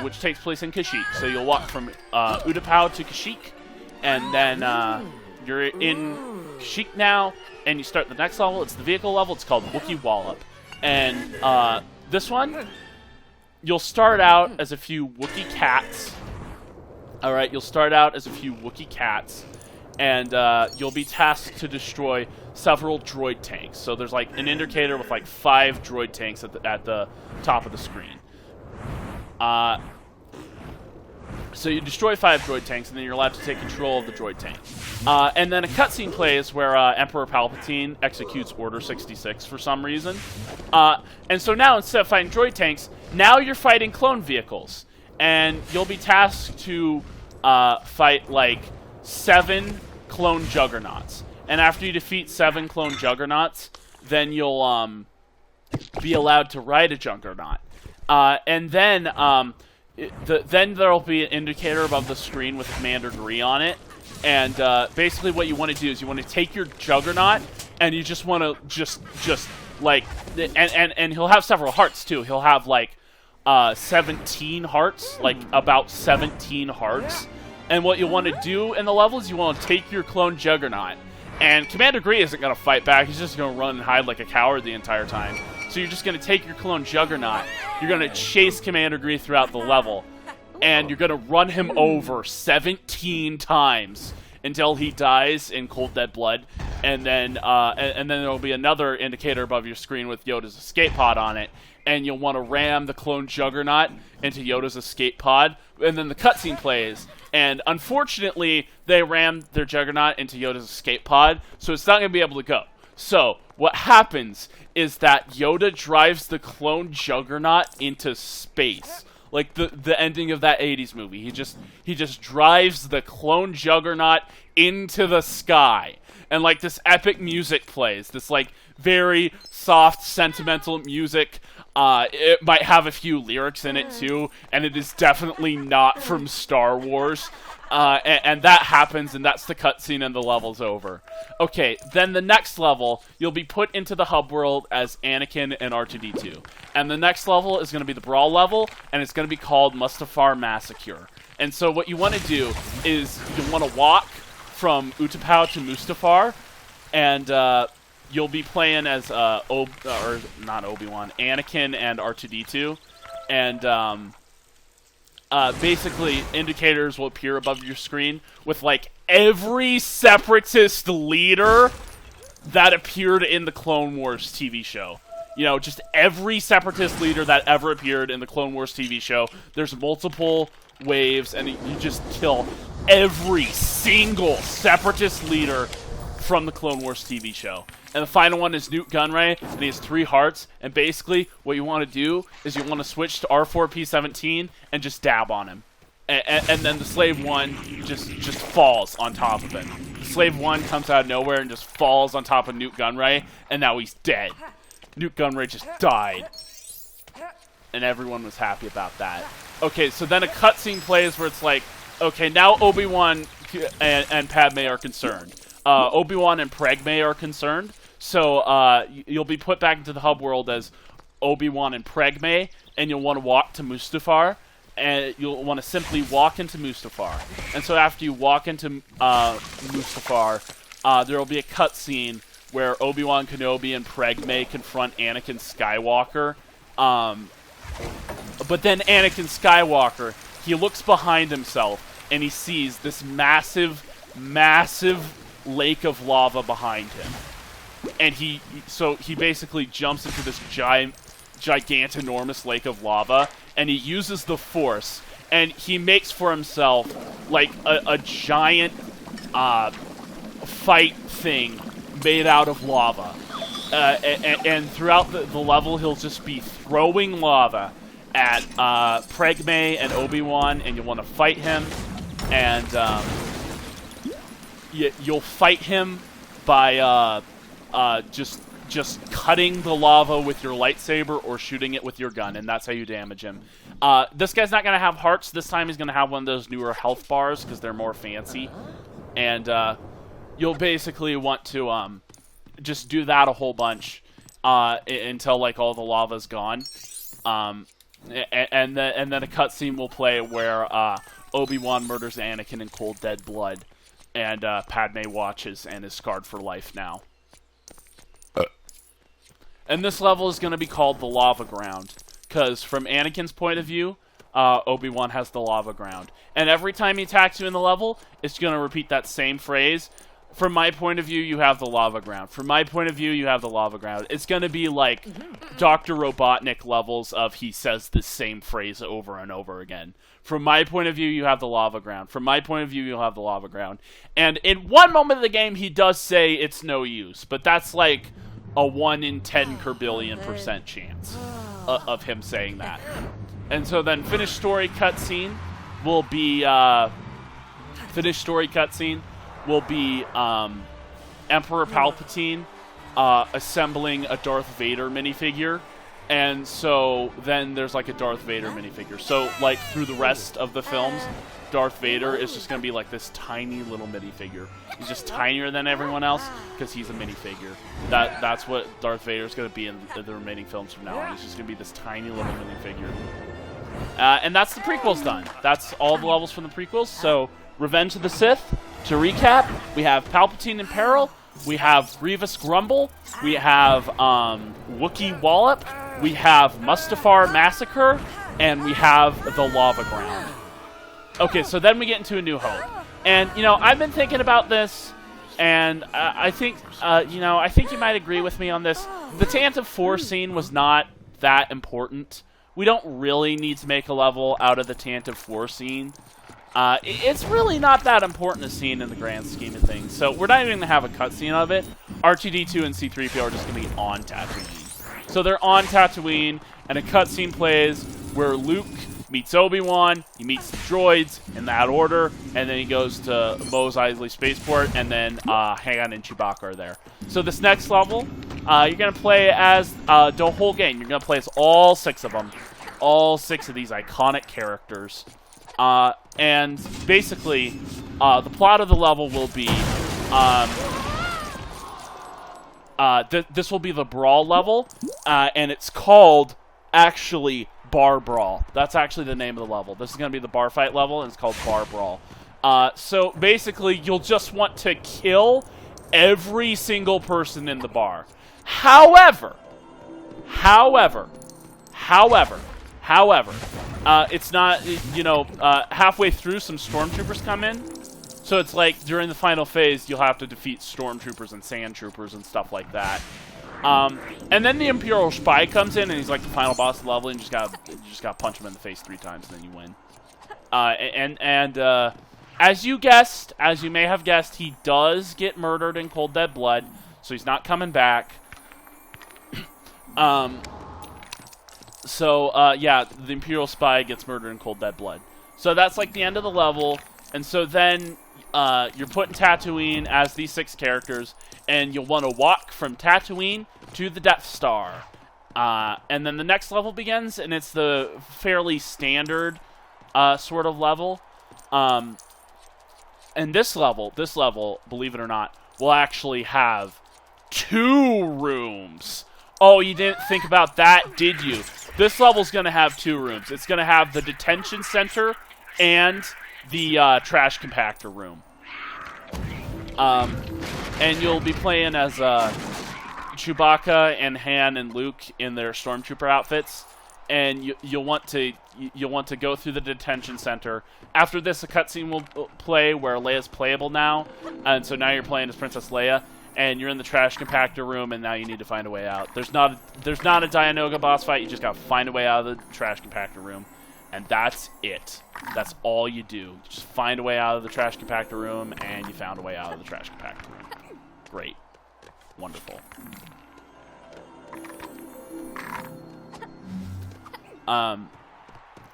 which takes place in Kashyyyk. So you'll walk from Utapau to Kashyyyk, and then you're in Kashyyyk now, and you start the next level. It's the vehicle level. It's called Wookie Wallop. And this one, you'll start out as a few Wookie cats. Alright, you'll start out as a few Wookie cats, and you'll be tasked to destroy several droid tanks. So there's like an indicator with like 5 droid tanks at the top of the screen. So you destroy 5 droid tanks, and then you're allowed to take control of the droid tank. And then a cutscene plays where Emperor Palpatine executes Order 66 for some reason. And so now, instead of fighting droid tanks, now you're fighting clone vehicles. And you'll be tasked to fight like 7 clone juggernauts. And after you defeat 7 clone juggernauts, then you'll be allowed to ride a juggernaut. And then then there'll be an indicator above the screen with Commander Gree on it. And basically what you want to do is you want to take your juggernaut, and you just want to just like, and he'll have several hearts too. He'll have like 17 hearts, like about 17 hearts. And what you want to do in the level is you want to take your clone juggernaut. And Commander Gree isn't going to fight back. He's just going to run and hide like a coward the entire time. So you're just going to take your clone juggernaut. You're going to chase Commander Gree throughout the level. And you're going to run him over 17 times until he dies in cold dead blood. And then there'll be another indicator above your screen with Yoda's escape pod on it. And you'll want to ram the clone juggernaut into Yoda's escape pod. And then the cutscene plays. And unfortunately, they rammed their juggernaut into Yoda's escape pod, so it's not going to be able to go. So what happens is that Yoda drives the clone juggernaut into space. Like the ending of that 80s movie. He just drives the clone juggernaut into the sky. And like this epic music plays. This like very soft, sentimental music. It might have a few lyrics in it too, and it is definitely not from Star Wars. And that happens, and that's the cutscene, and the level's over. Okay, then the next level, you'll be put into the hub world as Anakin and R2-D2. And the next level is going to be the Brawl level, and it's going to be called Mustafar Massacre. And so what you want to do is you want to walk from Utapau to Mustafar, and you'll be playing as Anakin and R2-D2, and basically indicators will appear above your screen with like every separatist leader that appeared in the Clone Wars TV show. You know, just every separatist leader that ever appeared in the Clone Wars TV show. There's multiple waves, and you just kill every single separatist leader from the Clone Wars TV show. And the final one is Newt Gunray, and he has 3 hearts. And basically, what you want to do is you want to switch to R4P17 and just dab on him. And then the Slave 1 just falls on top of him. The Slave 1 comes out of nowhere and just falls on top of Newt Gunray, and now he's dead. Newt Gunray just died. And everyone was happy about that. Okay, so then a cutscene plays where it's like, okay, now Obi-Wan and Padme are concerned. Obi-Wan and Pregme are concerned. So you'll be put back into the hub world as Obi-Wan and Pregme, and you'll want to walk to Mustafar. and you'll want to simply walk into Mustafar. And so after you walk into Mustafar, there will be a cutscene where Obi-Wan Kenobi and Padme confront Anakin Skywalker. But then Anakin Skywalker, he looks behind himself, and he sees this massive, massive lake of lava behind him. And he basically jumps into this gigantinormous lake of lava, and he uses the Force, and he makes for himself like a giant fight thing made out of lava. And throughout the level, he'll just be throwing lava at Padme and Obi-Wan, and you'll want to fight him. And you'll fight him by just cutting the lava with your lightsaber or shooting it with your gun, and that's how you damage him. This guy's not going to have hearts. This time he's going to have one of those newer health bars because they're more fancy. And you'll basically want to just do that a whole bunch until like all the lava's gone. And then a cutscene will play where Obi-Wan murders Anakin in cold dead blood, and Padme watches and is scarred for life now. And this level is going to be called the Lava Ground, because from Anakin's point of view, Obi-Wan has the lava ground. And every time he attacks you in the level, it's going to repeat that same phrase. From my point of view, you have the lava ground. From my point of view, you have the lava ground. It's going to be like Dr. Robotnik levels of he says the same phrase over and over again. From my point of view, you have the lava ground. From my point of view, you'll have the lava ground. And in one moment of the game, he does say it's no use. But that's like a 1 in 10 kerbillion% chance of him saying that. And so then finished story cutscene will be Emperor Palpatine assembling a Darth Vader minifigure. And so then there's like a Darth Vader minifigure. So like through the rest of the films, Darth Vader is just going to be like this tiny little minifigure. He's just tinier than everyone else because he's a minifigure. That's what Darth Vader is going to be in the remaining films from now on. He's just going to be this tiny little minifigure. And that's the prequels done. That's all the levels from the prequels. So Revenge of the Sith, to recap, we have Palpatine in peril, we have Grievous Grumble, we have Wookie Wallop, we have Mustafar Massacre, and we have the Lava Ground. Okay, so then we get into A New Hope. And, you know, I've been thinking about this, and I think you might agree with me on this. The Tantive 4 scene was not that important. We don't really need to make a level out of the Tantive 4 scene. It's really not that important a scene in the grand scheme of things. So we're not even going to have a cutscene of it. R2-D2 and C-3PO are just going to be on Tatooine. So they're on Tatooine, and a cutscene plays where Luke meets Obi-Wan, he meets the droids in that order, and then he goes to Mos Eisley Spaceport, and then Han and Chewbacca are there. So this next level, you're going to play as the whole game. You're going to play as all 6 of them. All 6 of these iconic characters. And basically, the plot of the level will be, this will be the Brawl level, and it's called, actually, Bar Brawl. That's actually the name of the level. This is going to be the bar fight level, and it's called Bar Brawl. So basically, you'll just want to kill every single person in the bar. However, it's not, halfway through some stormtroopers come in. So it's like during the final phase, you'll have to defeat stormtroopers and sand troopers and stuff like that. And then the Imperial Spy comes in, and he's like the final boss of the level, and you just gotta punch him in the face 3 times, and then you win. As you may have guessed, he does get murdered in cold dead blood, so he's not coming back. The Imperial Spy gets murdered in cold dead blood. So that's like the end of the level, and so then you're put in Tatooine as these 6 characters, and you'll want to walk from Tatooine to the Death Star. And then the next level begins, and it's the fairly standard sort of level. And this level, believe it or not, will actually have 2 rooms Oh, you didn't think about that, did you? This level's going to have 2 rooms. It's going to have the detention center and the trash compactor room. And you'll be playing as Chewbacca and Han and Luke in their stormtrooper outfits, and you'll want to go through the detention center. After this, a cutscene will play where Leia's playable now, and so now you're playing as Princess Leia, and you're in the trash compactor room, and now you need to find a way out. There's not a Dianoga boss fight. You just got to find a way out of the trash compactor room, and that's it. That's all you do. Just find a way out of the trash compactor room, and you found a way out of the trash compactor room. Great. Wonderful.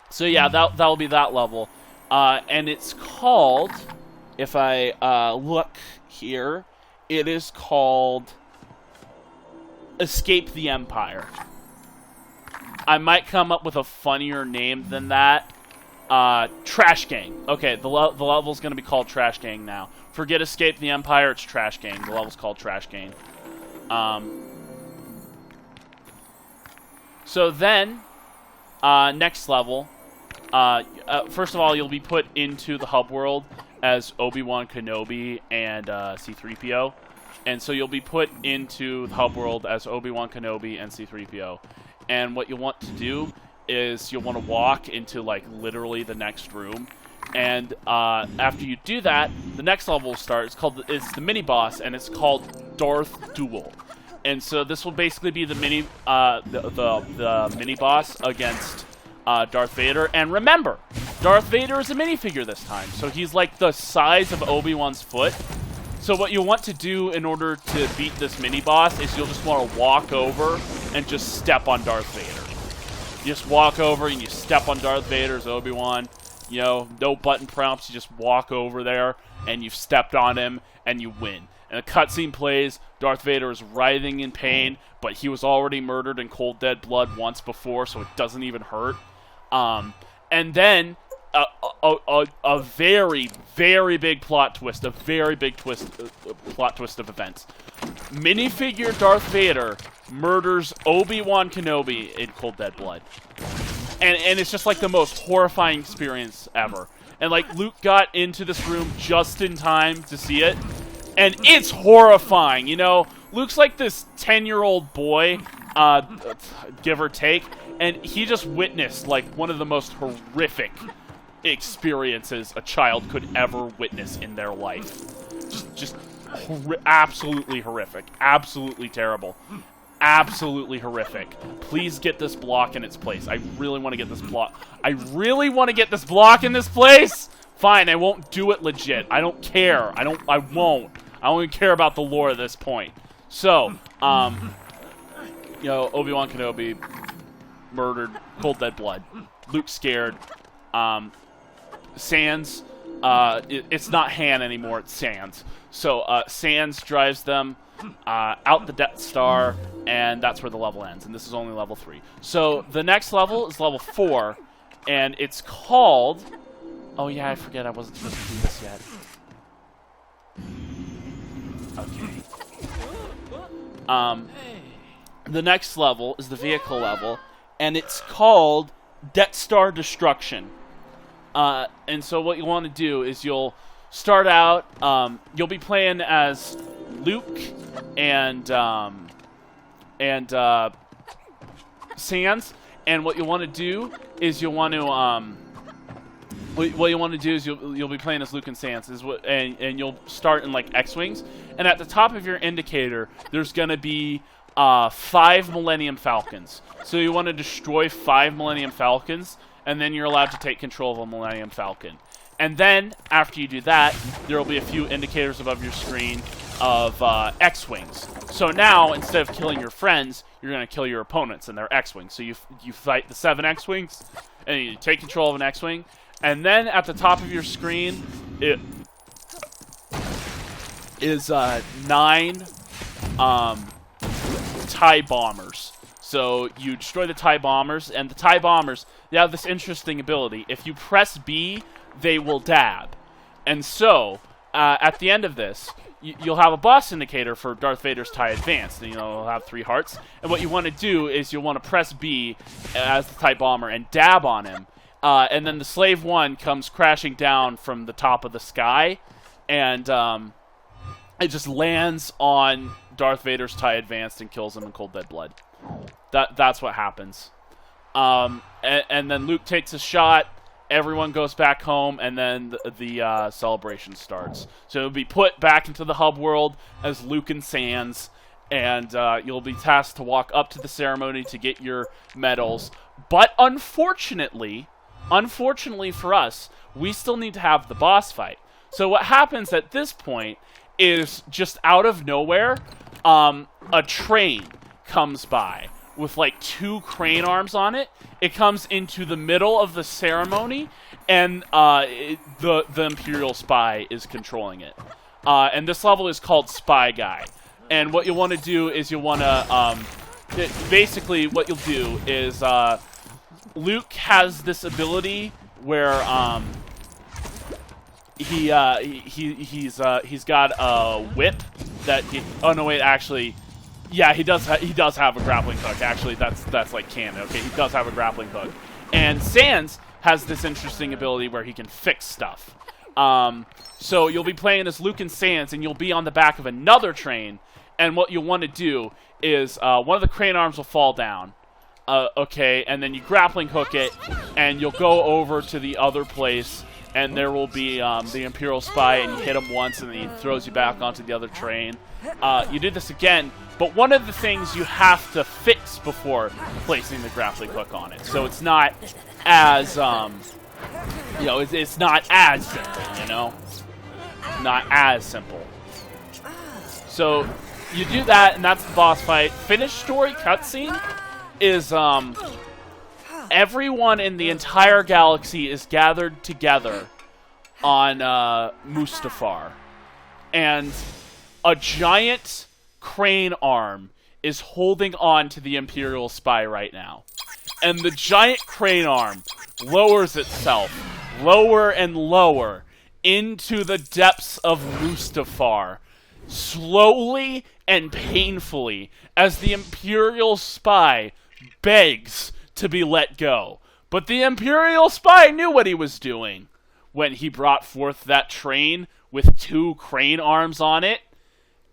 So yeah, that'll be that level. And it's called, if I look here, it is called Escape the Empire. I might come up with a funnier name than that. Trash Gang. Okay, the level's going to be called Trash Gang now. Forget Escape the Empire, it's Trash Gang. The level's called Trash Gang. So then, next level, first of all, you'll be put into the hub world as Obi-Wan Kenobi and C-3PO. And so you'll be put into the hub world as Obi-Wan Kenobi and C-3PO. And what you'll want to do is you'll want to walk into, like, literally the next room. And after you do that, the next level will start. It's the mini boss, and it's called Darth Duel. And so this will basically be the mini boss against Darth Vader. And remember, Darth Vader is a minifigure this time, so he's like the size of Obi-Wan's foot. So what you'll want to do in order to beat this mini boss is you'll just want to walk over and just step on Darth Vader. You just walk over and you step on Darth Vader's Obi-Wan. You know, no button prompts. You just walk over there and you've stepped on him and you win. And a cutscene plays. Darth Vader is writhing in pain, but he was already murdered in cold dead blood once before, so it doesn't even hurt. And then a very, very big plot twist, plot twist of events. Minifigure Darth Vader murders Obi-Wan Kenobi in cold dead blood. And it's just like the most horrifying experience ever. And like Luke got into this room just in time to see it. And it's horrifying, you know? Luke's like this 10-year-old boy, give or take, and he just witnessed like one of the most horrific experiences a child could ever witness in their life. Just absolutely horrific. Absolutely terrible. Absolutely horrific. Please get this block in its place. I really want to get this block. I really want to get this block in this place! Fine, I won't do it legit. I don't care. I won't. I only care about the lore at this point. So, you know, Obi-Wan Kenobi murdered, cold dead blood. Luke's scared. Sans, it's not Han anymore, it's Sans. So, Sans drives them out the Death Star, and that's where the level ends. And this is only level 3. So, the next level is level 4, and it's called... Oh yeah, I forget I wasn't supposed to do this yet. Okay. The next level is the vehicle level, and it's called Death Star Destruction. And so what you want to do is you'll start out, you'll be playing as Luke and Sans, and what you want to do is you'll be playing as Luke and Sans, and you'll start in like X-Wings, and at the top of your indicator, there's going to be 5 Millennium Falcons. So you want to destroy 5 Millennium Falcons, and then you're allowed to take control of a Millennium Falcon. And then, after you do that, there will be a few indicators above your screen of X-Wings. So now, instead of killing your friends, you're going to kill your opponents and their X-Wings. So you fight the 7 X-Wings, and you take control of an X-Wing. And then at the top of your screen, it is 9 TIE bombers. So you destroy the TIE bombers, and the TIE bombers, they have this interesting ability. If you press B, they will dab. And so, at the end of this, you'll have a boss indicator for Darth Vader's TIE Advanced, and it'll have 3 hearts. And what you want to do is you'll want to press B as the TIE Bomber and dab on him. And then the Slave 1 comes crashing down from the top of the sky, and it just lands on Darth Vader's TIE Advanced and kills him in cold dead blood. That's what happens. And then Luke takes a shot, everyone goes back home, and then the celebration starts. So it'll be put back into the hub world as Luke and Sans, and you'll be tasked to walk up to the ceremony to get your medals. But unfortunately for us, we still need to have the boss fight. So what happens at this point is, just out of nowhere, a train comes by with like 2 crane arms on it. It comes into the middle of the ceremony, and the Imperial spy is controlling it. And this level is called Spy Guy. And what you'll want to do is you'll want to basically what you'll do is Luke has this ability where he's got a whip that oh no wait actually yeah he does have a grappling hook. Actually that's like canon. Okay, he does have a grappling hook. And Sans has this interesting ability where he can fix stuff. So you'll be playing as Luke and Sans, and you'll be on the back of another train, and what you'll want to do is one of the crane arms will fall down. Okay, and then you grappling hook it, and you'll go over to the other place, and there will be the Imperial spy, and you hit him once, and then he throws you back onto the other train. You do this again, but one of the things you have to fix before placing the grappling hook on it, so it's not as it's not as simple, not as simple. So you do that, and that's the boss fight. Finished story cutscene is everyone in the entire galaxy is gathered together on Mustafar, and a giant crane arm is holding on to the Imperial spy right now, and the giant crane arm lowers itself lower and lower into the depths of Mustafar, slowly and painfully, as the Imperial spy begs to be let go. But the Imperial spy knew what he was doing when he brought forth that train with 2 crane arms on it,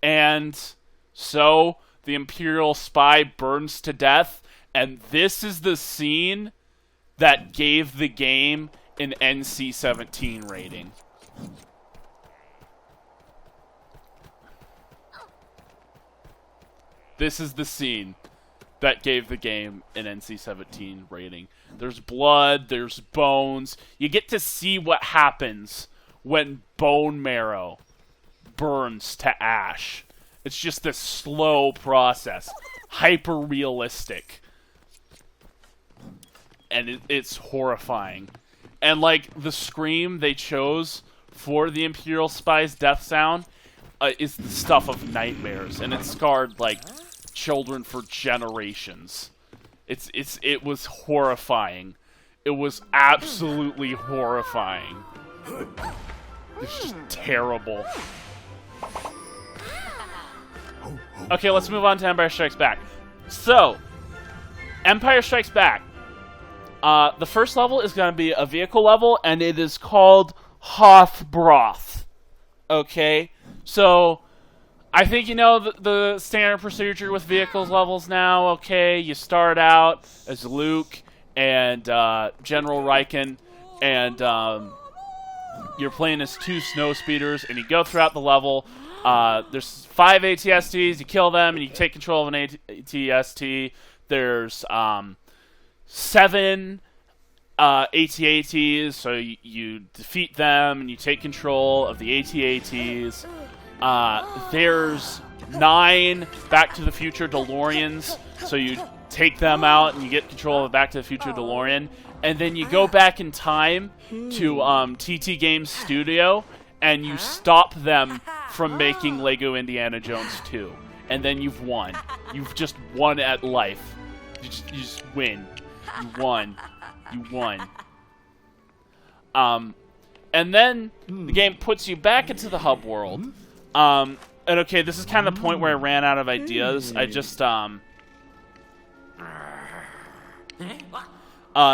and so the Imperial spy burns to death, and this is the scene that gave the game an NC-17 rating. This is the scene that gave the game an NC-17 rating. There's blood, there's bones. You get to see what happens when bone marrow burns to ash. It's just this slow process. Hyper-realistic. And it's horrifying. And, like, the scream they chose for the Imperial spy's death sound is the stuff of nightmares. And it scarred, like, children for generations. It was horrifying. It was absolutely horrifying. It's just terrible. Okay, let's move on to Empire Strikes Back. So, Empire Strikes Back. The first level is going to be a vehicle level, and it is called Hoth Broth. Okay? So, I think you know the standard procedure with vehicles levels now. Okay, you start out as Luke and General Riken, and you're playing as 2 snow speeders, and you go throughout the level. There's 5 ATSTs, you kill them, and you take control of an ATST. There's 7 AT-ATs, so you defeat them, and you take control of the AT-ATs. There's 9 Back to the Future DeLoreans, so you take them out, and you get control of a Back to the Future DeLorean. And then you go back in time to TT Games Studio, and you stop them from making Lego Indiana Jones 2. And then you've won. You've just won at life. You just win. You won. You won. And then the game puts you back into the hub world. And okay, this is kind of the point where I ran out of ideas. I just,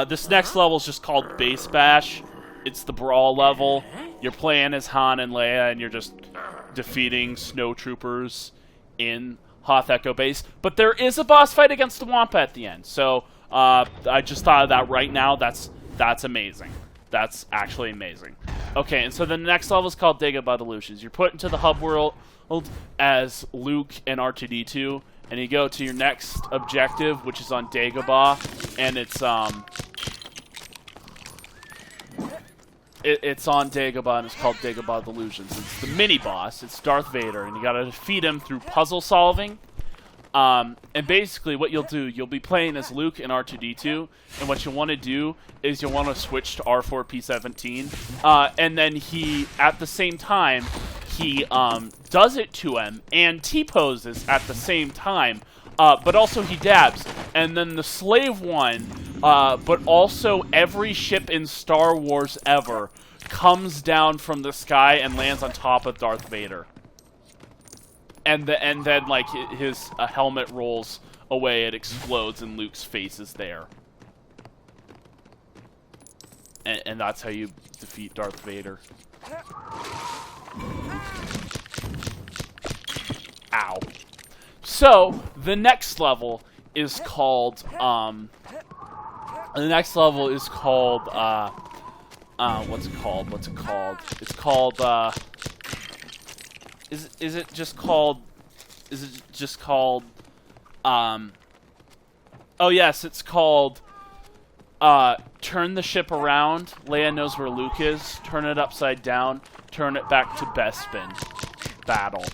this next level is just called Base Bash. It's the Brawl level. You're playing as Han and Leia, and you're just defeating snowtroopers in Hoth Echo Base. But there is a boss fight against the Wampa at the end. So, I just thought of that right now. That's amazing. That's actually amazing. Okay, and so the next level is called Dagobah Delusions. You're put into the hub world as Luke and R2-D2, and you go to your next objective, which is on Dagobah, and it's on Dagobah, and it's called Dagobah Delusions. It's the mini-boss. It's Darth Vader, and you gotta defeat him through puzzle solving. And basically what you'll do, you'll be playing as Luke and R2-D2, and what you'll want to do is you'll want to switch to R4-P17, and then he, at the same time, he does it to him, and T-poses at the same time, but also he dabs. And then the Slave One, but also every ship in Star Wars ever, comes down from the sky and lands on top of Darth Vader. And then, like, his helmet rolls away, it explodes, and Luke's face is there. And that's how you defeat Darth Vader. Ow. So, the next level is called, what's it called? It's called, Is it just called, oh yes, it's called, turn the ship around, Leia knows where Luke is, turn it upside down, turn it back to Bespin, battle.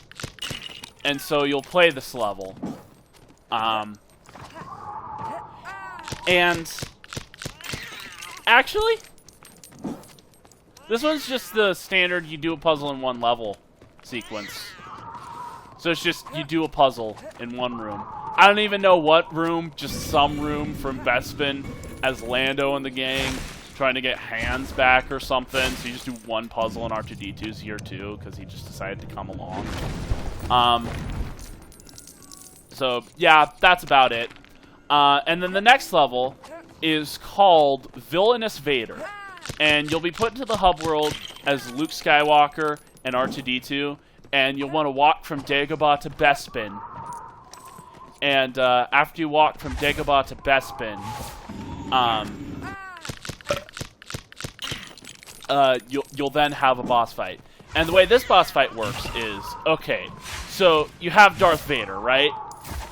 And so you'll play this level. And, actually, this one's just the standard, you do a puzzle in one level sequence. So it's just, you do a puzzle in one room. I don't even know what room, just some room from Bespin as Lando and the gang trying to get hands back or something. So you just do one puzzle and R2-D2's here too, because he just decided to come along. So yeah, that's about it. And then the next level is called Villainous Vader. And you'll be put into the hub world as Luke Skywalker and R2-D2, and you'll want to walk from Dagobah to Bespin. And after you walk from Dagobah to Bespin, you'll then have a boss fight. And the way this boss fight works is, okay, so you have Darth Vader, right?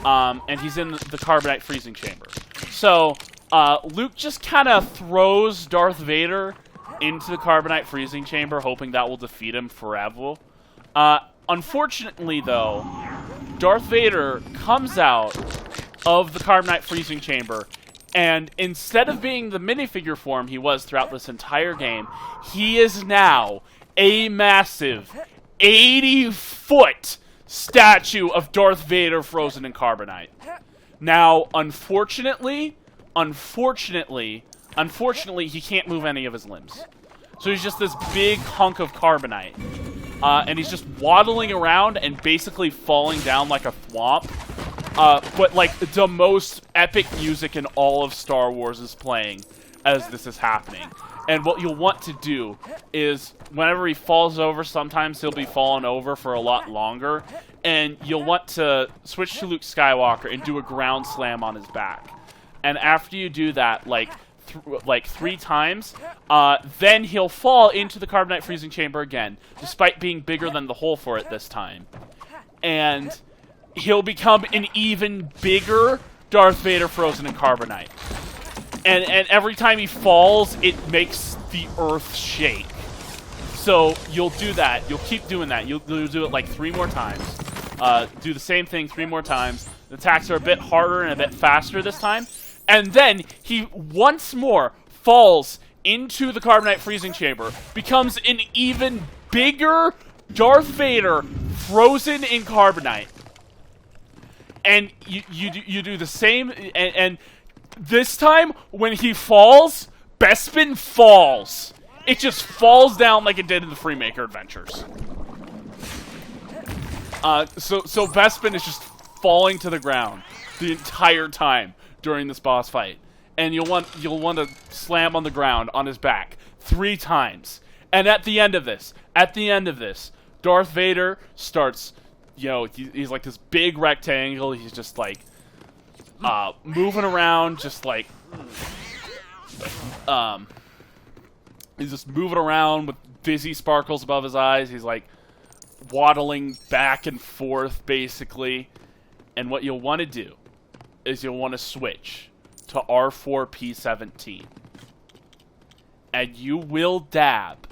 And he's in the Carbonite freezing chamber. So Luke just kind of throws Darth Vader into the Carbonite freezing chamber, hoping that will defeat him forever. Unfortunately, though, Darth Vader comes out of the Carbonite freezing chamber, and instead of being the minifigure form he was throughout this entire game, he is now a massive 80-foot statue of Darth Vader frozen in Carbonite. Now, unfortunately, he can't move any of his limbs. So he's just this big hunk of Carbonite. And he's just waddling around and basically falling down like a thwomp. But, like, the most epic music in all of Star Wars is playing as this is happening. And what you'll want to do is, whenever he falls over, sometimes he'll be falling over for a lot longer. And you'll want to switch to Luke Skywalker and do a ground slam on his back. And after you do that, like 3 times, then he'll fall into the Carbonite freezing chamber again, despite being bigger than the hole for it this time. And he'll become an even bigger Darth Vader frozen in Carbonite. And every time he falls, it makes the earth shake. So you'll do that. You'll keep doing that. You'll do it like 3 more times. Do the same thing 3 more times. The attacks are a bit harder and a bit faster this time. And then he once more falls into the Carbonite freezing chamber, becomes an even bigger Darth Vader frozen in Carbonite. And you do the same, and this time, when he falls, Bespin falls. It just falls down like it did in the Freemaker Adventures. So Bespin is just falling to the ground the entire time during this boss fight, and you'll want to slam on the ground on his back 3 times. And at the end of this, Darth Vader starts, he's like this big rectangle. He's just like moving around, just like he's just moving around with dizzy sparkles above his eyes. He's like waddling back and forth, basically. And what you'll want to do is you'll want to switch to R4P17. And you will dab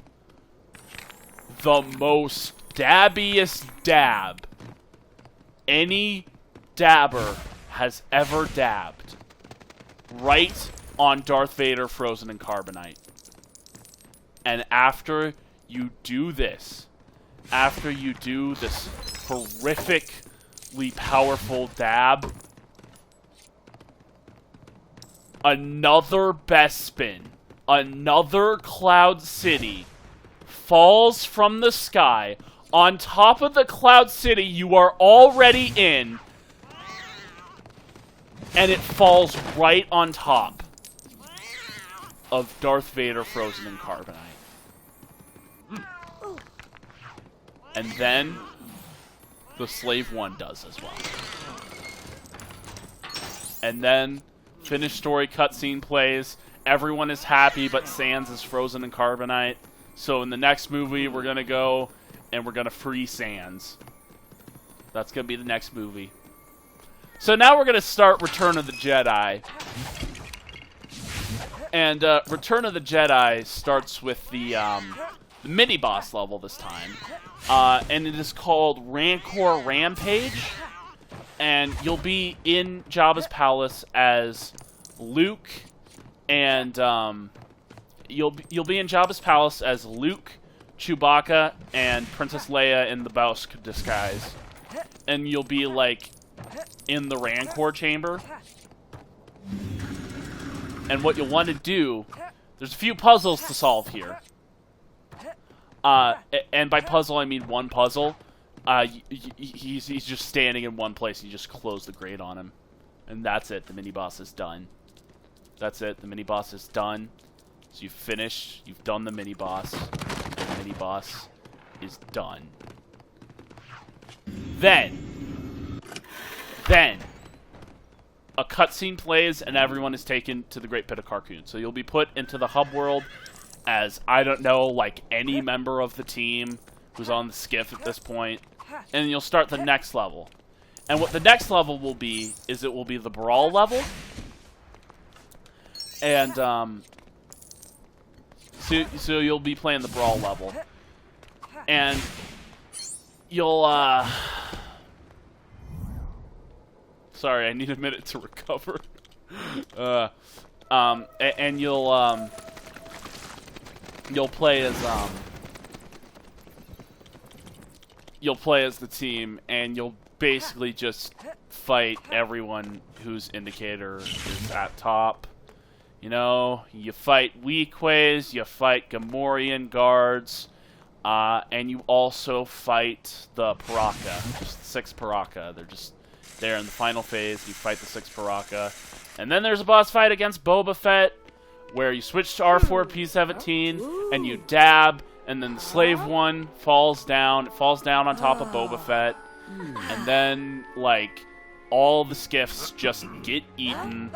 the most dabbiest dab any dabber has ever dabbed right on Darth Vader, frozen in carbonite. And after you do this horrifically powerful dab, another Bespin, another Cloud City falls from the sky on top of the Cloud City you are already in, and it falls right on top of Darth Vader, frozen in carbonite. And then the Slave One does as well. And then finished story cutscene plays. Everyone is happy, but Sans is frozen in carbonite. So in the next movie, we're going to go and we're going to free Sans. That's going to be the next movie. So now we're going to start Return of the Jedi. And Return of the Jedi starts with the mini-boss level this time. And it is called Rancor Rampage. And you'll be in Jabba's palace as Luke, and you'll be in Jabba's palace as Luke, Chewbacca, and Princess Leia in the Bausk disguise. And you'll be like in the Rancor chamber. And what you'll want to do, there's a few puzzles to solve here. And by puzzle I mean one puzzle. He's just standing in one place. You just close the grate on him, and that's it. The mini boss is done. That's it. The mini boss is done. So you've finished. You've done the mini boss. The mini boss is done. Then a cutscene plays, and everyone is taken to the Great Pit of Carkoon. So you'll be put into the hub world as, I don't know, like any member of the team who's on the skiff at this point. And you'll start the next level. And what the next level will be is it will be the brawl level. And so you'll be playing the brawl level. And you'll sorry, I need a minute to recover. And you'll play as the team, and you'll basically just fight everyone whose indicator is at top. You know, you fight Weequays, you fight Gamorrean guards, and you also fight the Paraka, just 6 Paraka. They're just there in the final phase. You fight the 6 Paraka. And then there's a boss fight against Boba Fett, where you switch to R4P17, and you dab, and then the Slave One falls down. It falls down on top of Boba Fett. And then, like, all the skiffs just get eaten.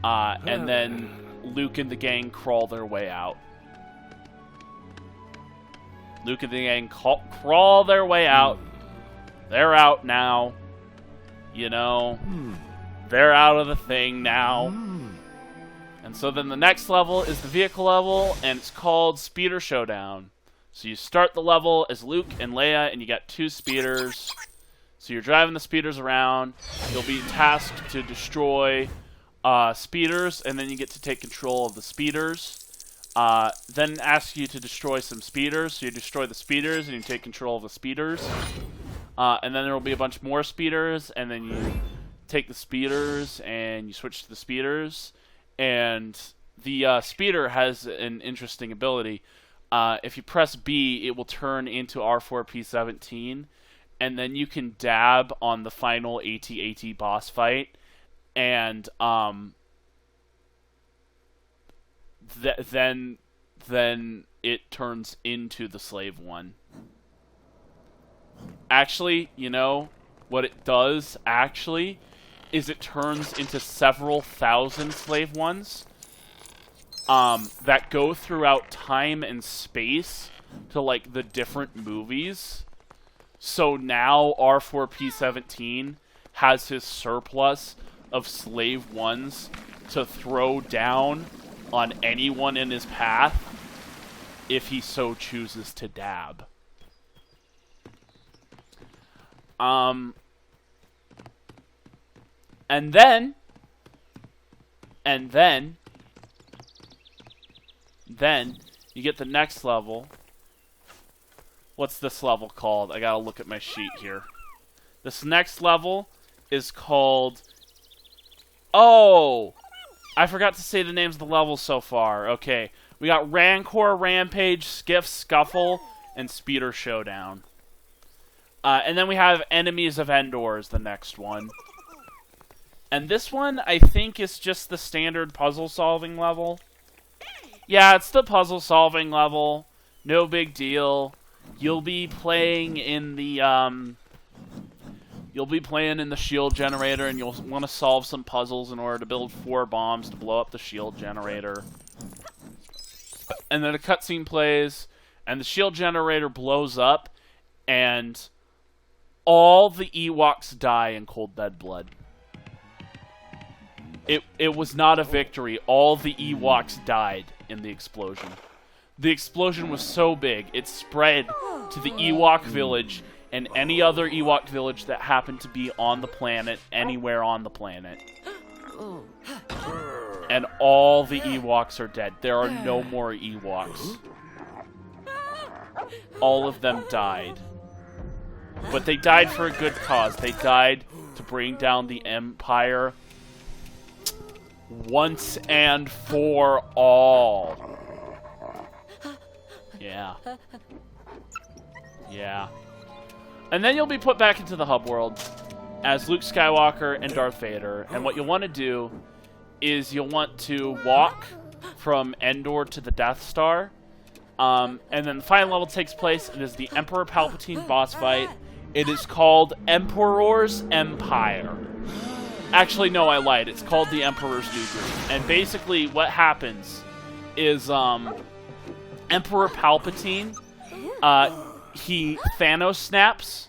And then Luke and the gang crawl their way out. Luke and the gang crawl their way out. They're out now. You know, they're out of the thing now. And so then the next level is the vehicle level, and it's called Speeder Showdown. So you start the level as Luke and Leia, and you got 2 speeders. So you're driving the speeders around. You'll be tasked to destroy speeders, and then you get to take control of the speeders. Then ask you to destroy some speeders. So you destroy the speeders, and you take control of the speeders. And then there will be a bunch more speeders, and then you take the speeders, and you switch to the speeders. And the speeder has an interesting ability. If you press B, it will turn into R4P17, and then you can dab on the final AT-AT boss fight, and then it turns into the slave one. Actually, you know what it does actually is it turns into several thousand slave ones that go throughout time and space to like the different movies. So now R4P17 has his surplus of slave ones to throw down on anyone in his path if he so chooses to dab. And then you get the next level. What's this level called? I gotta look at my sheet here. This next level is called... Oh! I forgot to say the names of the levels so far. Okay. We got Rancor Rampage, Skiff Scuffle, and Speeder Showdown. And then we have Enemies of Endor is the next one. And this one, I think, is just the standard puzzle-solving level. Yeah, it's the puzzle-solving level. No big deal. You'll be playing in the, shield generator, and you'll want to solve some puzzles in order to build 4 bombs to blow up the shield generator. And then a cutscene plays, and the shield generator blows up, and all the Ewoks die in cold dead blood. It was not a victory. All the Ewoks died in the explosion. The explosion was so big, it spread to the Ewok village and any other Ewok village that happened to be on the planet, anywhere on the planet. And all the Ewoks are dead. There are no more Ewoks. All of them died. But they died for a good cause. They died to bring down the Empire once and for all. Yeah. Yeah. And then you'll be put back into the hub world as Luke Skywalker and Darth Vader. And what you'll want to do is you'll want to walk from Endor to the Death Star. And then the final level takes place. It is the Emperor Palpatine boss fight. It is called Emperor's Empire. Actually, no, I lied. It's called the Emperor's New Groove. And basically what happens is Emperor Palpatine, he Thanos snaps,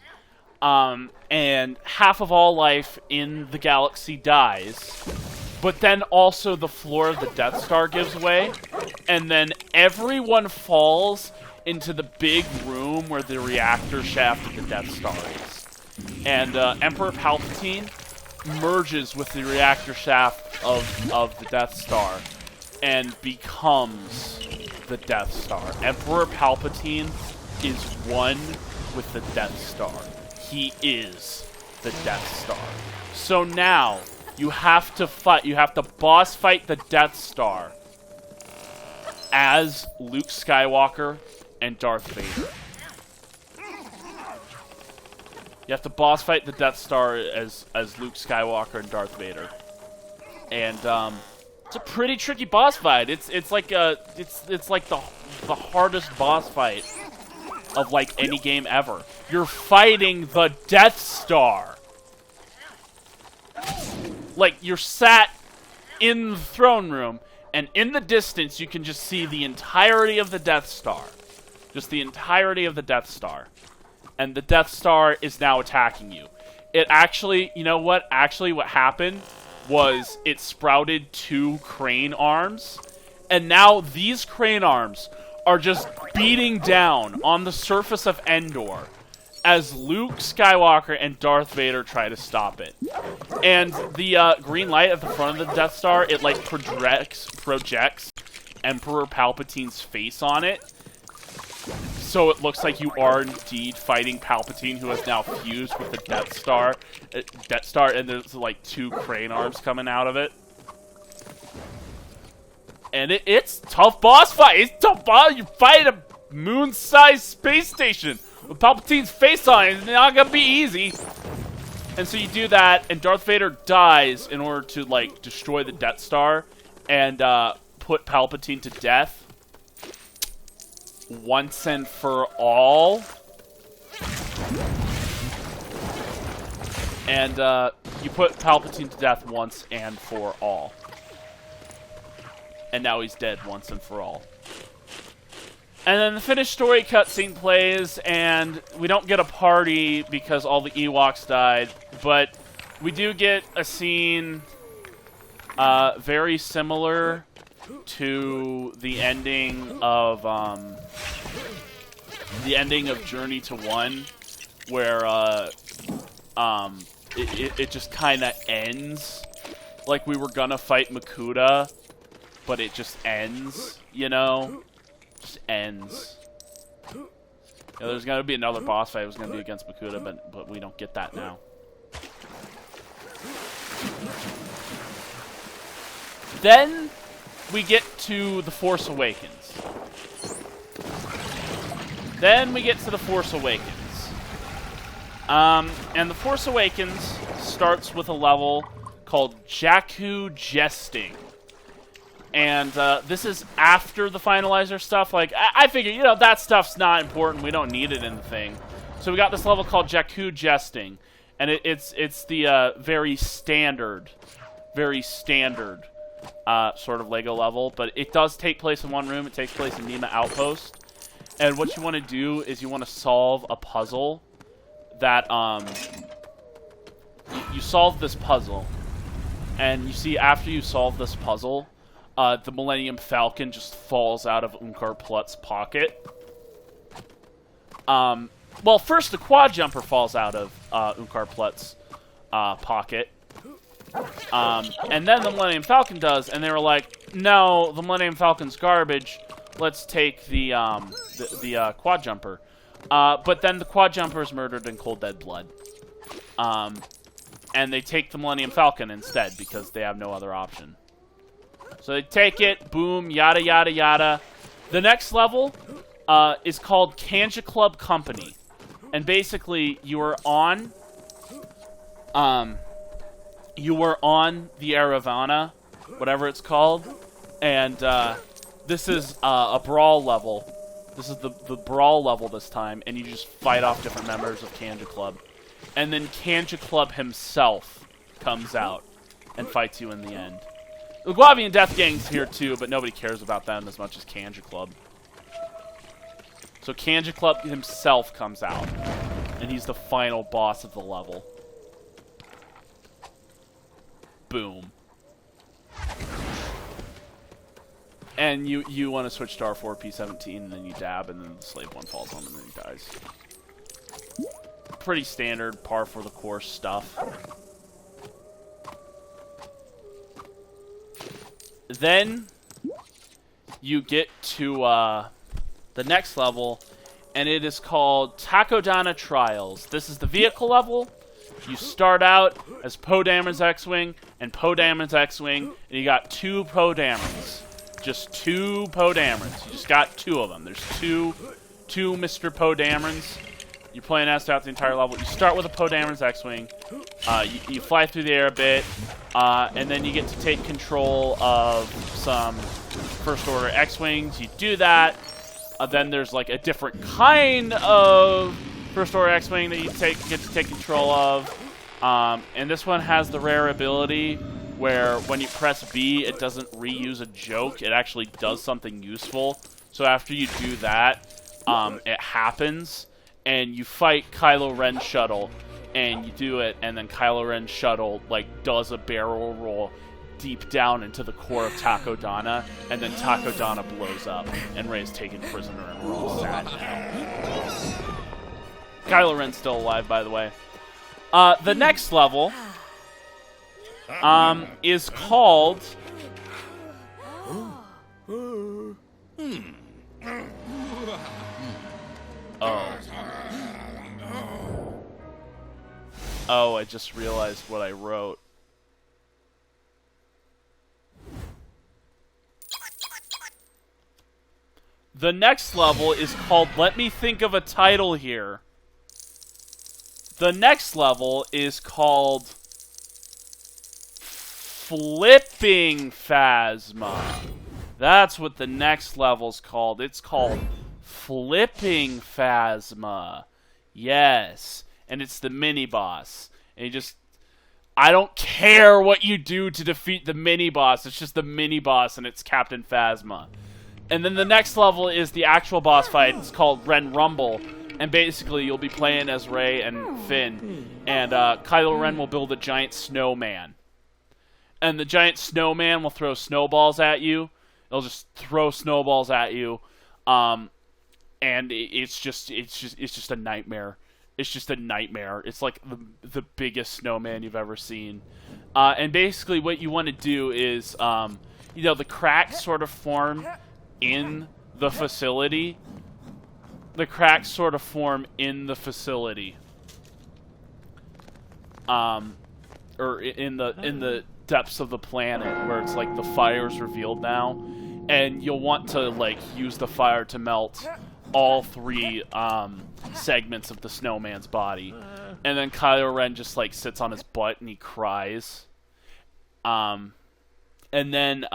and half of all life in the galaxy dies. But then also the floor of the Death Star gives way, and then everyone falls into the big room where the reactor shaft of the Death Star is. And Emperor Palpatine merges with the reactor shaft of the Death Star and becomes the Death Star. Emperor Palpatine is one with the Death Star. He is the Death Star. So now you have to fight. You have to boss fight the Death Star as Luke Skywalker and Darth Vader. You have to boss fight the Death Star as Luke Skywalker and Darth Vader, and it's a pretty tricky boss fight. It's like the hardest boss fight of like any game ever. You're fighting the Death Star. Like you're sat in the throne room, and in the distance you can just see the entirety of the Death Star. Just the entirety of the Death Star. And the Death Star is now attacking you. It actually, you know what? Actually, what happened was it sprouted 2 crane arms. And now these crane arms are just beating down on the surface of Endor as Luke Skywalker and Darth Vader try to stop it. And the green light at the front of the Death Star, it like projects Emperor Palpatine's face on it. So it looks like you are indeed fighting Palpatine, who has now fused with the Death Star. And there's like 2 crane arms coming out of it. And it's tough boss fight. It's tough boss. You fight a moon-sized space station With Palpatine's face on it, it's not gonna be easy. And so you do that, and Darth Vader dies in order to, like, destroy the Death Star and put Palpatine to death once and for all. And you put Palpatine to death once and for all. And now he's dead once and for all. And then the finished story cutscene plays, and we don't get a party because all the Ewoks died, but we do get a scene very similar to the ending of Journey to One, where it just kind of ends like we were gonna fight Makuta, but it just ends, you know? Just ends. Yeah, there's gonna be another boss fight. It was gonna be against Makuta, but we don't get that now. Then we get to The Force Awakens. And The Force Awakens starts with a level called Jakku Jesting. And this is after the finalizer stuff. Like, I figure, you know, that stuff's not important. We don't need it in the thing. So we got this level called Jakku Jesting. And it's the very standard sort of Lego level. But it does take place in one room. It takes place in Nima Outpost. And what you want to do is you want to solve a puzzle that, you solve this puzzle. And you see, after you solve this puzzle, the Millennium Falcon just falls out of Unkar Plutt's pocket. Well, first the Quad Jumper falls out of Unkar Plutt's pocket. And then the Millennium Falcon does, and they were like, no, the Millennium Falcon's garbage. Let's take the Quad Jumper. But then the Quad Jumper is murdered in cold dead blood. And they take the Millennium Falcon instead, because they have no other option. So they take it, boom, yada, yada, yada. The next level is called Kanja Club Company. And basically, you are on the Aravana, whatever it's called. And this is a brawl level. This is the brawl level this time. And you just fight off different members of Kanja Club. And then Kanja Club himself comes out and fights you in the end. The Guavian Death Gang's here too, but nobody cares about them as much as Kanja Club. So Kanja Club himself comes out, and he's the final boss of the level. Boom. And you want to switch to R4P17, and then you dab, and then the Slave One falls on him, and then he dies. Pretty standard, par for the course stuff. Then you get to the next level, and it is called Takodana Trials. This is the vehicle level. You start out as Poe Dameron's X-Wing and Poe Dameron's X-Wing, and you got two Poe Damerons. Just two Poe Damerons. You just got two of them. There's two Mr. Poe Damerons. You're playing as throughout the entire level. You start with a Poe Dameron's X-Wing. You fly through the air a bit, and then you get to take control of some First Order X-Wings. You do that. Then there's like a different kind of First Order X-Wing that you get to take control of. And this one has the rare ability where when you press B, it doesn't reuse a joke. It actually does something useful. So after you do that, it happens. And you fight Kylo Ren's shuttle, and you do it, and then Kylo Ren's shuttle, like, does a barrel roll deep down into the core of Takodana, and then Takodana blows up, and Rey's taken prisoner, and we're all sad now. Kylo Ren's still alive, by the way. The next level is called... Oh, I just realized what I wrote. The next level is called, let me think of a title here. The next level is called Flipping Phasma. That's what the next level's called. It's called Flipping Phasma. Yes. And it's the mini-boss. And you just... I don't care what you do to defeat the mini-boss. It's just the mini-boss, and it's Captain Phasma. And then the next level is the actual boss fight. It's called Ren Rumble. And basically, you'll be playing as Rey and Finn. And Kylo Ren will build a giant snowman. And the giant snowman will throw snowballs at you. It'll just throw snowballs at you. And it's just a nightmare. It's just a nightmare. It's like the biggest snowman you've ever seen. And basically what you want to do is, the cracks sort of form in the facility. The cracks sort of form in the facility. Or in the depths of the planet where it's like the fire's revealed now. And you'll want to, like, use the fire to melt all three segments of the snowman's body. And then Kylo Ren just, like, sits on his butt and he cries. And then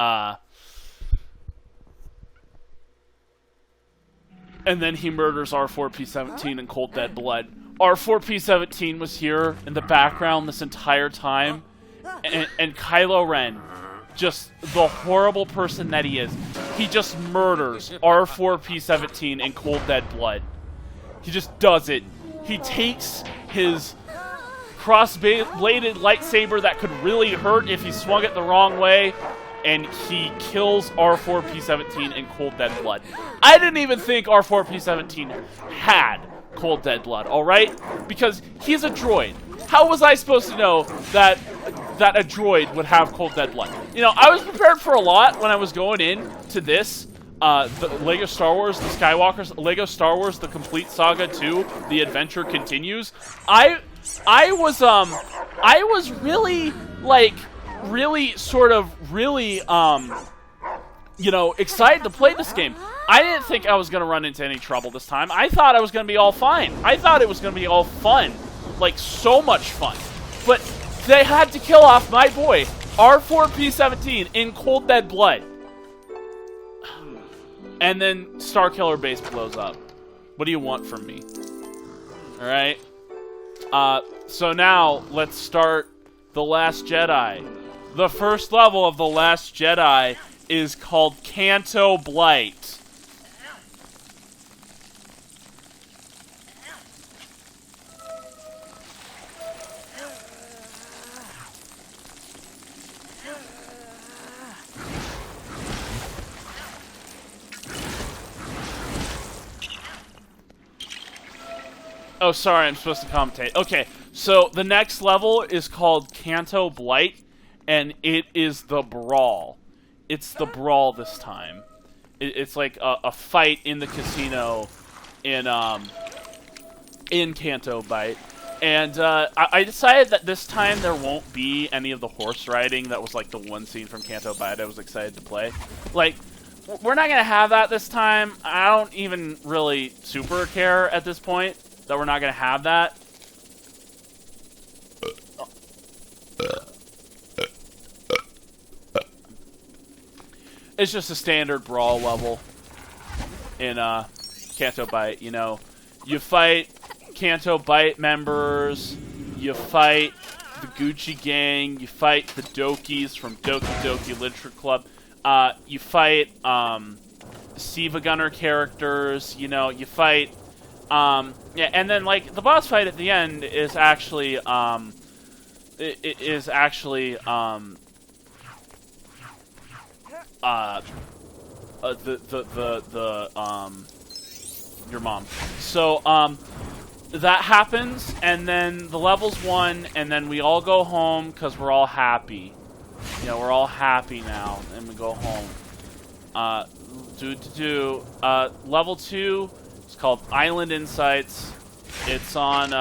he murders R4-P17 in cold dead blood. R4-P17 was here in the background this entire time. And Kylo Ren, just the horrible person that he is, he just murders R4-P17 in cold dead blood. He just does it. He takes his cross-bladed lightsaber that could really hurt if he swung it the wrong way, and he kills R4-P17 in cold dead blood. I didn't even think R4-P17 had cold dead blood, alright? Because he's a droid. How was I supposed to know that a droid would have cold dead blood? You know, I was prepared for a lot when I was going in to this. The Lego Star Wars, the Lego Star Wars, the Complete Saga 2, The Adventure Continues. I was really, like, excited to play this game. I didn't think I was going to run into any trouble this time. I thought I was going to be all fine. I thought it was going to be all fun. Like, so much fun. But they had to kill off my boy, R4-P17, in cold dead blood. And then Starkiller Base blows up. What do you want from me? Alright? So now, let's start The Last Jedi. The first level of The Last Jedi is called Canto Blight. Oh, sorry, I'm supposed to commentate. Okay, so the next level is called Canto Blight, and it is the Brawl. It's the Brawl this time. It's like a fight in the casino in Canto Blight. And I decided that this time there won't be any of the horse riding that was like the one scene from Canto Blight I was excited to play. Like, we're not going to have that this time. I don't even really super care at this point that we're not going to have that. It's just a standard brawl level in Canto Blight. You know, you fight Canto Blight members, you fight the Gucci Gang, you fight the Dokis from Doki Doki Literature Club, you fight Siva Gunner characters, you know, you fight yeah, and then like the boss fight at the end is actually your mom. So that happens, and then the level's won, and then we all go home because we're all happy. You know, we're all happy now, and we go home. Level 2 is called Island Insights. It's on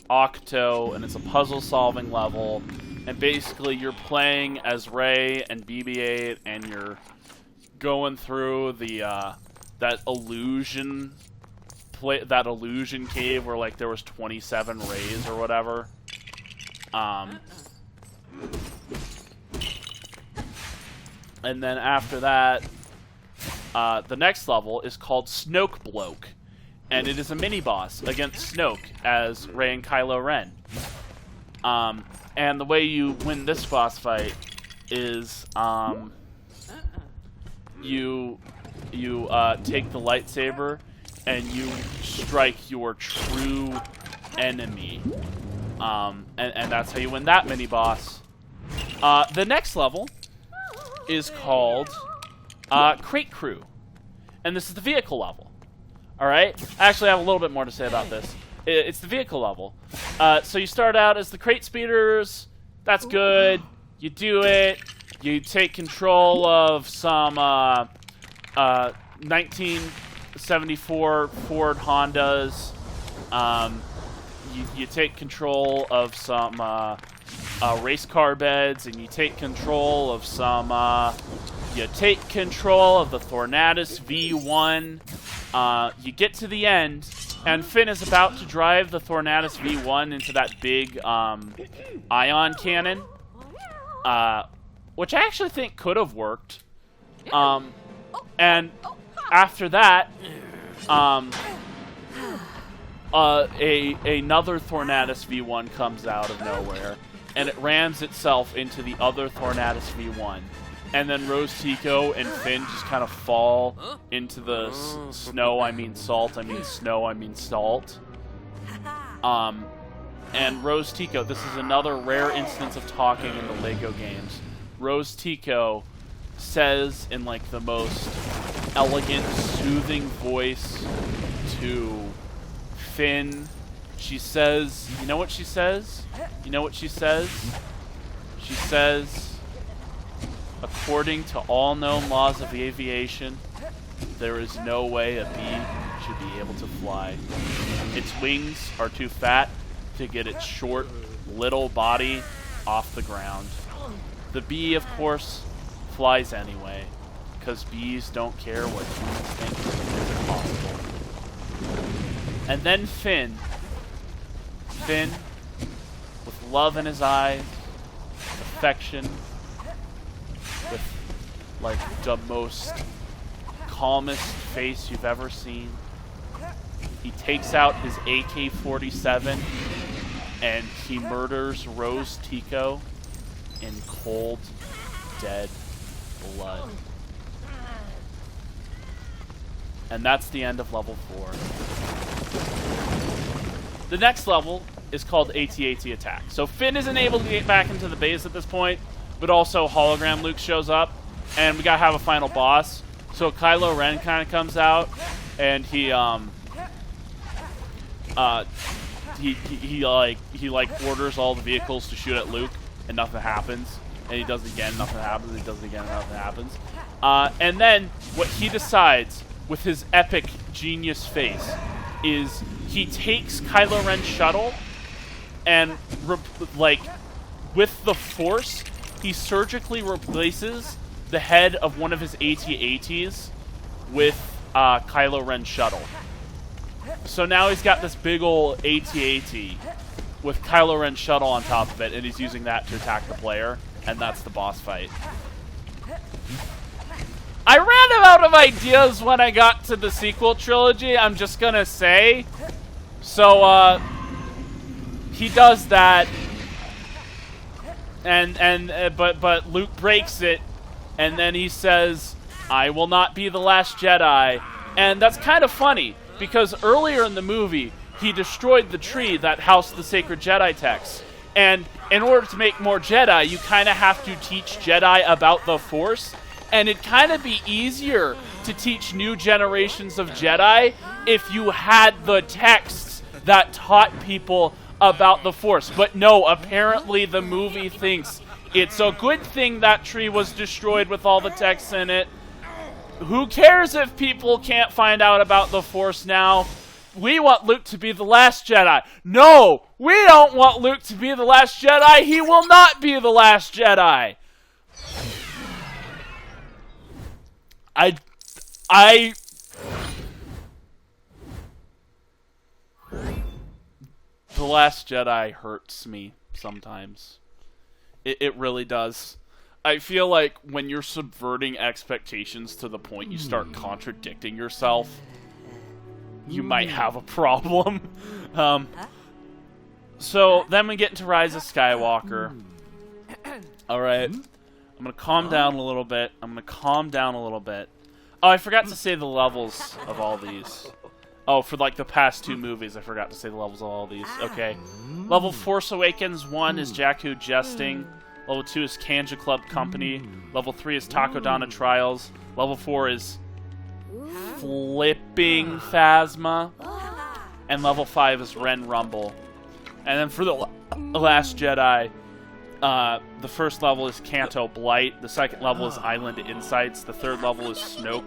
Octo, and it's a puzzle-solving level. and basically you're playing as Rey and BB-8, and you're going through the that illusion cave where like there was 27 Reys or whatever. And then after that, the next level is called Snoke Bloke, and it is a mini boss against Snoke as Rey and Kylo Ren. And the way you win this boss fight is you take the lightsaber and you strike your true enemy, and that's how you win that mini boss. The next level is called Crate Crew, and this is the vehicle level. All right, I actually have a little bit more to say about this. It's the vehicle level. So you start out as the crate speeders. That's good. You do it. You take control of some 1974 Ford Hondas. You take control of some race car beds, and you take control of some. You take control of the Thornatus V1. You get to the end, and Finn is about to drive the Thornatus V1 into that big ion cannon, which I actually think could have worked. And after that, another Thornatus V1 comes out of nowhere, and it rams itself into the other Thornatus V1. And then Rose Tico and Finn just kind of fall into the snow. I mean salt. I mean snow. I mean salt. And Rose Tico, this is another rare instance of talking in the Lego games. Rose Tico says in like the most elegant, soothing voice to Finn. She says, you know what she says? You know what she says? She says, according to all known laws of aviation, there is no way a bee should be able to fly. Its wings are too fat to get its short, little body off the ground. The bee, of course, flies anyway, because bees don't care what humans think is impossible. And then Finn, with love in his eyes, affection, with like the most calmest face you've ever seen, he takes out his AK-47 and he murders Rose Tico in cold, dead blood. And that's the end of level 4. The next level is called Atat Attack. So Finn isn't able to get back into the base at this point, but also Hologram Luke shows up, and we gotta have a final boss. So Kylo Ren kind of comes out, and he orders all the vehicles to shoot at Luke, and nothing happens. And he does it again, nothing happens. He does it again, nothing happens. And then what he decides with his epic genius face is he takes Kylo Ren's shuttle and with the Force, he surgically replaces the head of one of his AT-ATs with Kylo Ren's shuttle. So now he's got this big old AT-AT with Kylo Ren's shuttle on top of it, and he's using that to attack the player, and that's the boss fight. I ran out of ideas when I got to the sequel trilogy, I'm just gonna say. So, he does that, but Luke breaks it, and then he says, "I will not be the last Jedi," and that's kind of funny, because earlier in the movie, he destroyed the tree that housed the sacred Jedi texts, and in order to make more Jedi, you kind of have to teach Jedi about the Force, and it'd kind of be easier to teach new generations of Jedi if you had the texts that taught people about the Force. But no, apparently the movie thinks it's a good thing that tree was destroyed with all the texts in it. Who cares if people can't find out about the Force now? We want Luke to be the last Jedi. No, we don't want Luke to be the last Jedi. He will not be the last Jedi. The Last Jedi hurts me sometimes. It really does. I feel like when you're subverting expectations to the point you start contradicting yourself, you might have a problem. So then we get into Rise of Skywalker. Alright. I'm going to calm down a little bit. Oh, I forgot to say the levels of all these. Oh, for like the past 2 movies, I forgot to say the levels of all these. Okay. Level Force Awakens 1 is Jakku Jesting. Level 2 is Kanja Club Company. Level 3 is Takodana Trials. Level 4 is Flipping Phasma. And level 5 is Ren Rumble. And then for the Last Jedi, the first level is Canto Blight. The second level is Island Insights. The third level is Snoke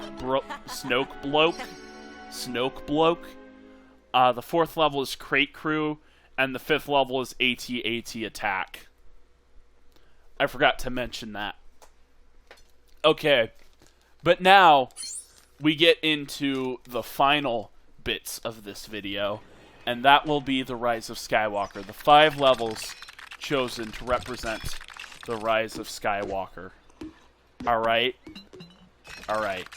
Bloke. The fourth level is Crate Crew. And the fifth level is Atat Attack. I forgot to mention that. Okay. But now, we get into the final bits of this video. And that will be the Rise of Skywalker. The 5 levels chosen to represent the Rise of Skywalker. Alright? Alright.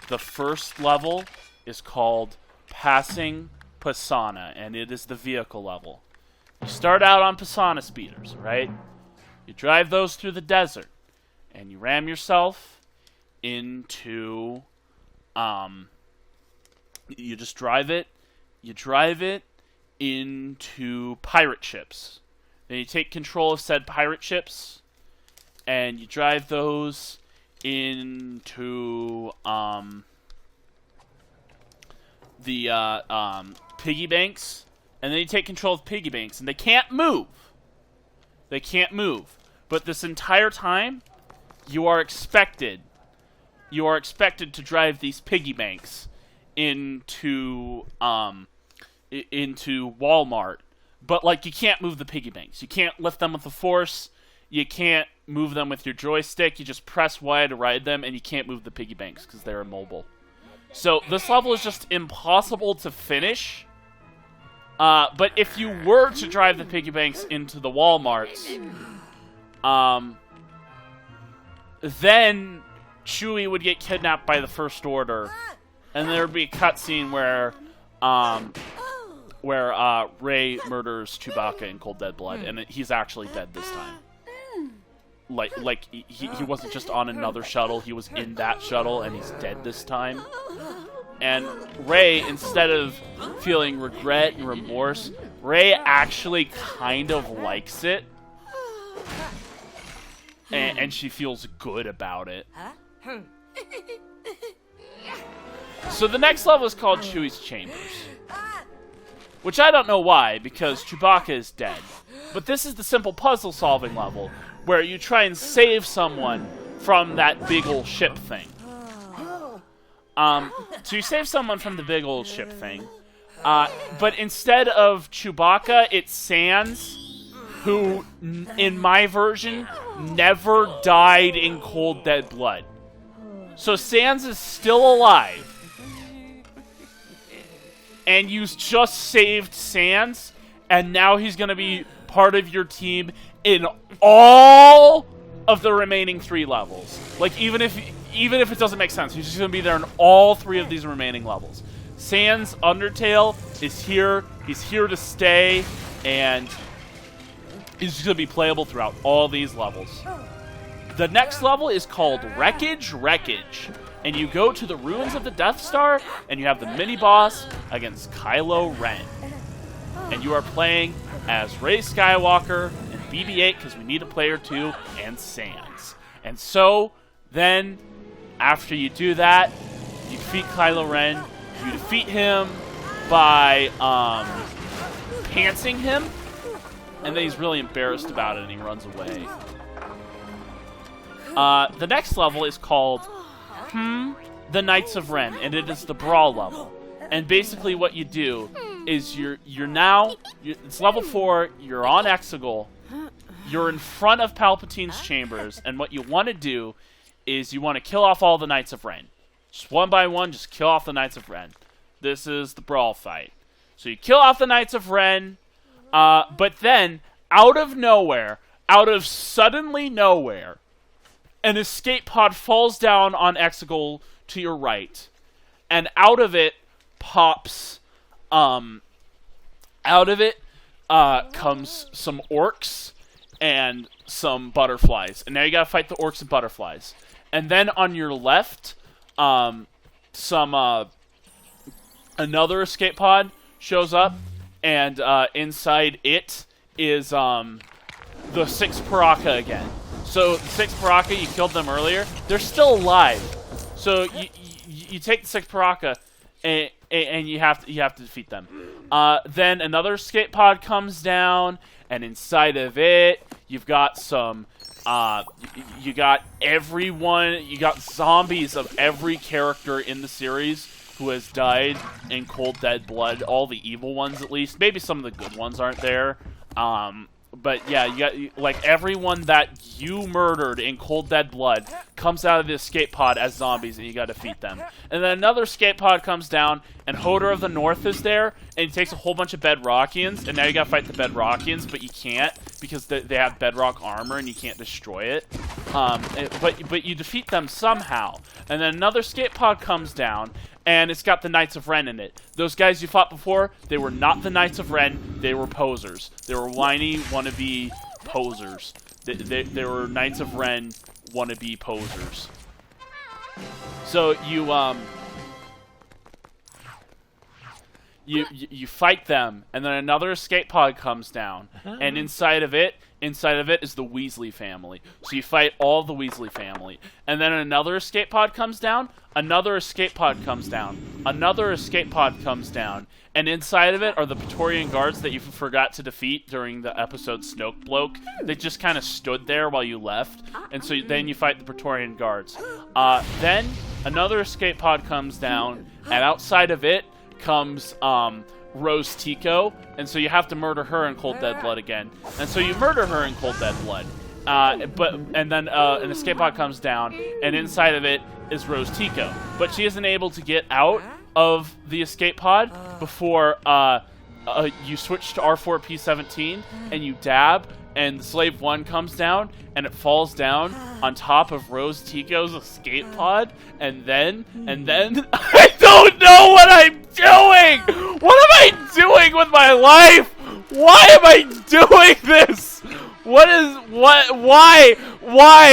The first level is called Passing Pisana, and it is the vehicle level. You start out on Pisana speeders, right? You drive those through the desert, and you ram yourself into, you just drive it into pirate ships. Then you take control of said pirate ships, and you drive those into, the piggy banks, and then you take control of piggy banks, and they can't move. But this entire time, you are expected to drive these piggy banks into Walmart. But like, you can't move the piggy banks. You can't lift them with the Force. You can't move them with your joystick. You just press Y to ride them, and you can't move the piggy banks because they're immobile. So this level is just impossible to finish. But if you were to drive the piggy banks into the Walmarts, then Chewie would get kidnapped by the First Order, and there would be a cutscene where Rey murders Chewbacca in cold dead blood, and he's actually dead this time. Like he wasn't just on another shuttle, he was in that shuttle, and he's dead this time. And Rey, instead of feeling regret and remorse, Rey actually kind of likes it. And she feels good about it. So the next level is called Chewie's Chambers. Which I don't know why, because Chewbacca is dead. But this is the simple puzzle-solving level, where you try and save someone from that big ol' ship thing. So you save someone from the big old ship thing. But instead of Chewbacca, it's Sans, who, in my version, never died in cold dead blood. So Sans is still alive. And you just saved Sans, and now he's going to be part of your team in all of the remaining 3 levels. Like, even if it doesn't make sense, he's just going to be there in all 3 of these remaining levels. Sans Undertale is here. He's here to stay, and he's just going to be playable throughout all these levels. The next level is called Wreckage. And you go to the ruins of the Death Star, and you have the mini-boss against Kylo Ren. And you are playing as Rey Skywalker and BB-8, because we need a player 2, and Sans. And so, then, after you do that, you defeat Kylo Ren. You defeat him by pantsing him, and then he's really embarrassed about it, and he runs away. The next level is called The Knights of Ren, and it is the Brawl level. And basically what you do is it's level 4, you're on Exegol, you're in front of Palpatine's chambers, and what you want to do is you want to kill off all the Knights of Ren. Just one by one, just kill off the Knights of Ren. This is the brawl fight. So you kill off the Knights of Ren, but then, out of nowhere, out of suddenly nowhere, an escape pod falls down on Exegol to your right, and out of it pops, comes some orcs and some butterflies. And now you gotta fight the orcs and butterflies. And then on your left, another escape pod shows up, and inside it is the 6 Paraka again. So the 6 Paraka, you killed them earlier. They're still alive. So you take the 6 Paraka, and you have to defeat them. Then another escape pod comes down, and inside of it, you've got some. You got everyone. You got zombies of every character in the series who has died in cold dead blood. All the evil ones, at least. Maybe some of the good ones aren't there. But yeah, you got like everyone that you murdered in cold dead blood comes out of the escape pod as zombies, and you got to defeat them. And then another escape pod comes down, and Hodor of the North is there, and he takes a whole bunch of Bedrockians, and now you got to fight the Bedrockians, but you can't because they have bedrock armor and you can't destroy it. But you defeat them somehow. And then another escape pod comes down, and it's got the Knights of Ren in it. Those guys you fought before, they were not the Knights of Ren, they were posers. They were whiny, wannabe posers. They were Knights of Ren wannabe posers. So you fight them, and then another escape pod comes down, and inside of it is the Weasley family. So you fight all the Weasley family, and then another escape pod comes down, another escape pod comes down, another escape pod comes down, and inside of it are the Praetorian Guards that you forgot to defeat during the episode Snoke Bloke. They just kind of stood there while you left, and so then you fight the Praetorian Guards. Then another escape pod comes down, and outside of it comes Rose Tico, and so you have to murder her in cold dead blood again. And so you murder her in cold dead blood. And then an escape pod comes down, and inside of it is Rose Tico. But she isn't able to get out of the escape pod before you switch to R4P17 and you dab, and Slave 1 comes down, and it falls down on top of Rose Tico's escape pod, and then I don't know what I'm doing! What am I doing with my life? Why am I doing this? Why?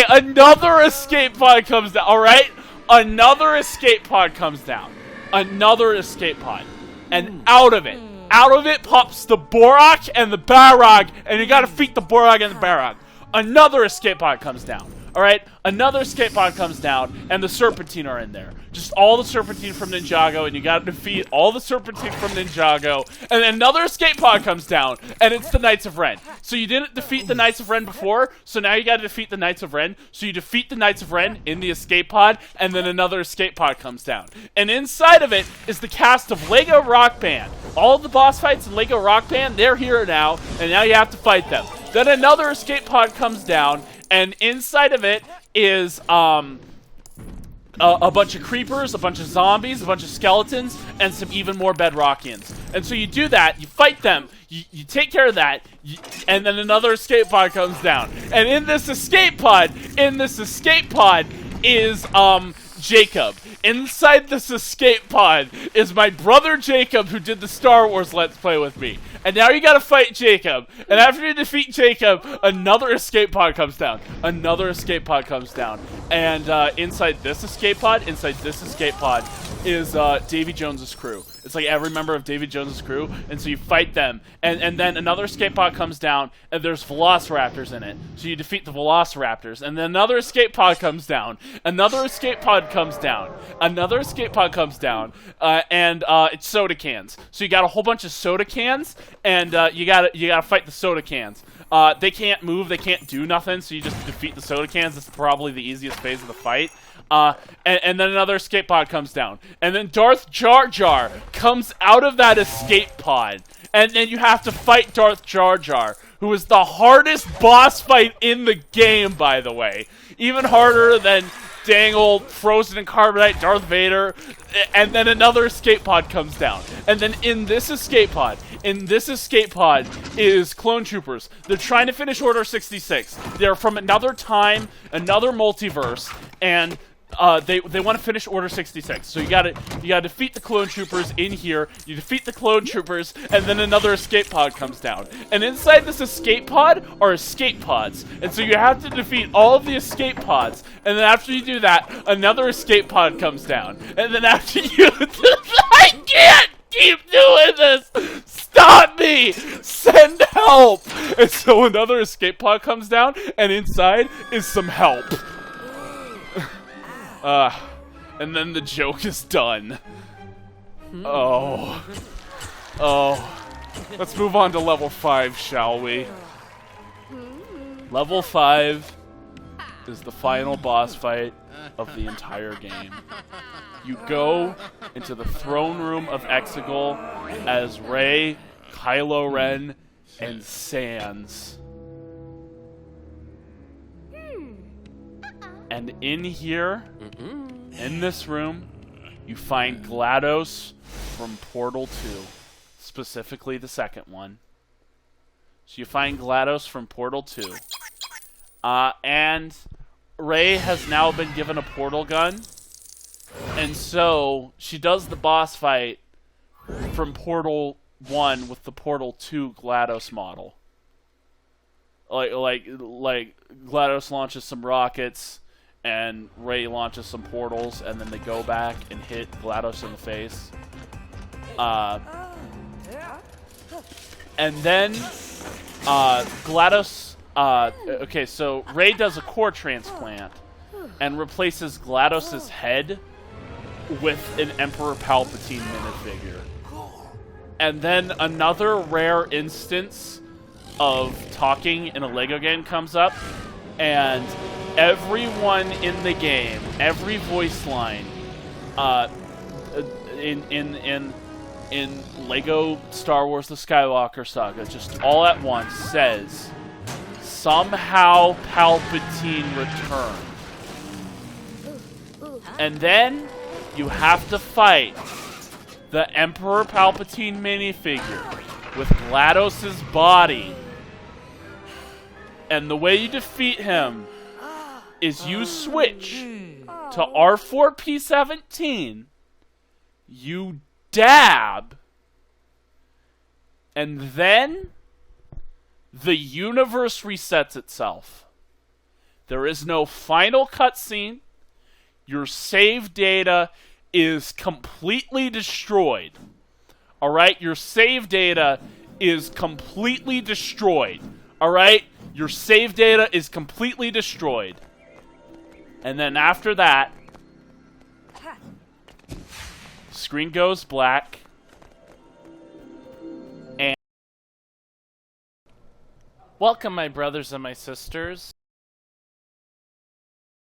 Another escape pod comes down, alright? Another escape pod comes down. Another escape pod. And out of it pops the Borak and the Barag, and you gotta defeat the Borak and the Barag. Another escape pod comes down. Alright? Another escape pod comes down, and the Serpentine are in there. Just all the Serpentine from Ninjago, and you gotta defeat all the Serpentine from Ninjago. And then another escape pod comes down, and it's the Knights of Ren. So you didn't defeat the Knights of Ren before, so now you gotta defeat the Knights of Ren. So you defeat the Knights of Ren in the escape pod, and then another escape pod comes down. And inside of it is the cast of Lego Rock Band. All the boss fights in Lego Rock Band, they're here now, and now you have to fight them. Then another escape pod comes down, and inside of it is a bunch of creepers, a bunch of zombies, a bunch of skeletons, and some even more Bedrockians. And so you do that, you fight them, you take care of that, and then another escape pod comes down. And in this escape pod is Jacob. Inside this escape pod is my brother Jacob, who did the Star Wars Let's Play with me. And now you gotta fight Jacob. And after you defeat Jacob, another escape pod comes down. Another escape pod comes down. And inside this escape pod is Davy Jones's crew. It's like every member of Davy Jones's crew, and so you fight them. And then another escape pod comes down, and there's Velociraptors in it. So you defeat the Velociraptors. And then another escape pod comes down. Another escape pod comes down. Another escape pod comes down. And it's soda cans. So you got a whole bunch of soda cans, and you gotta fight the soda cans. They can't move, they can't do nothing, so you just defeat the soda cans. It's probably the easiest phase of the fight. And then another escape pod comes down. And then Darth Jar Jar comes out of that escape pod. And then you have to fight Darth Jar Jar, who is the hardest boss fight in the game, by the way. Even harder than dang old frozen in carbonite Darth Vader. And then another escape pod comes down. And then in this escape pod is clone troopers. They're trying to finish Order 66. They're from another time, another multiverse, and they want to finish Order 66. So you gotta defeat the clone troopers in here. You defeat the clone troopers, and then another escape pod comes down. And inside this escape pod are escape pods. And so you have to defeat all of the escape pods. And then after you do that, another escape pod comes down. And then after you I can't keep doing this! Stop me! Send help! And so another escape pod comes down, and inside is some help. And then the joke is done. Oh. Let's move on to level 5, shall we? Level 5 is the final boss fight of the entire game. You go into the throne room of Exegol as Rey, Kylo Ren, and Sans. And in here, in this room, you find GLaDOS from Portal 2. Specifically the second one. So you find GLaDOS from Portal 2. And Rey has now been given a portal gun. And so she does the boss fight from Portal 1 with the Portal 2 GLaDOS model. Like GLaDOS launches some rockets, and Rey launches some portals, and then they go back and hit GLaDOS in the face. And then GLaDOS. Okay, so Rey does a core transplant and replaces GLaDOS's head with an Emperor Palpatine minifigure. And then another rare instance of talking in a Lego game comes up, and everyone in the game, every voice line, in Lego Star Wars The Skywalker Saga, just all at once says, somehow Palpatine returned. And then you have to fight the Emperor Palpatine minifigure with GLaDOS's body. And the way you defeat him is you switch to R4P17, you dab, and then the universe resets itself. There is no final cutscene. Your save data is completely destroyed. Alright? Your save data is completely destroyed. Alright? Your save data is completely destroyed. And then after that, screen goes black. And welcome, my brothers and my sisters.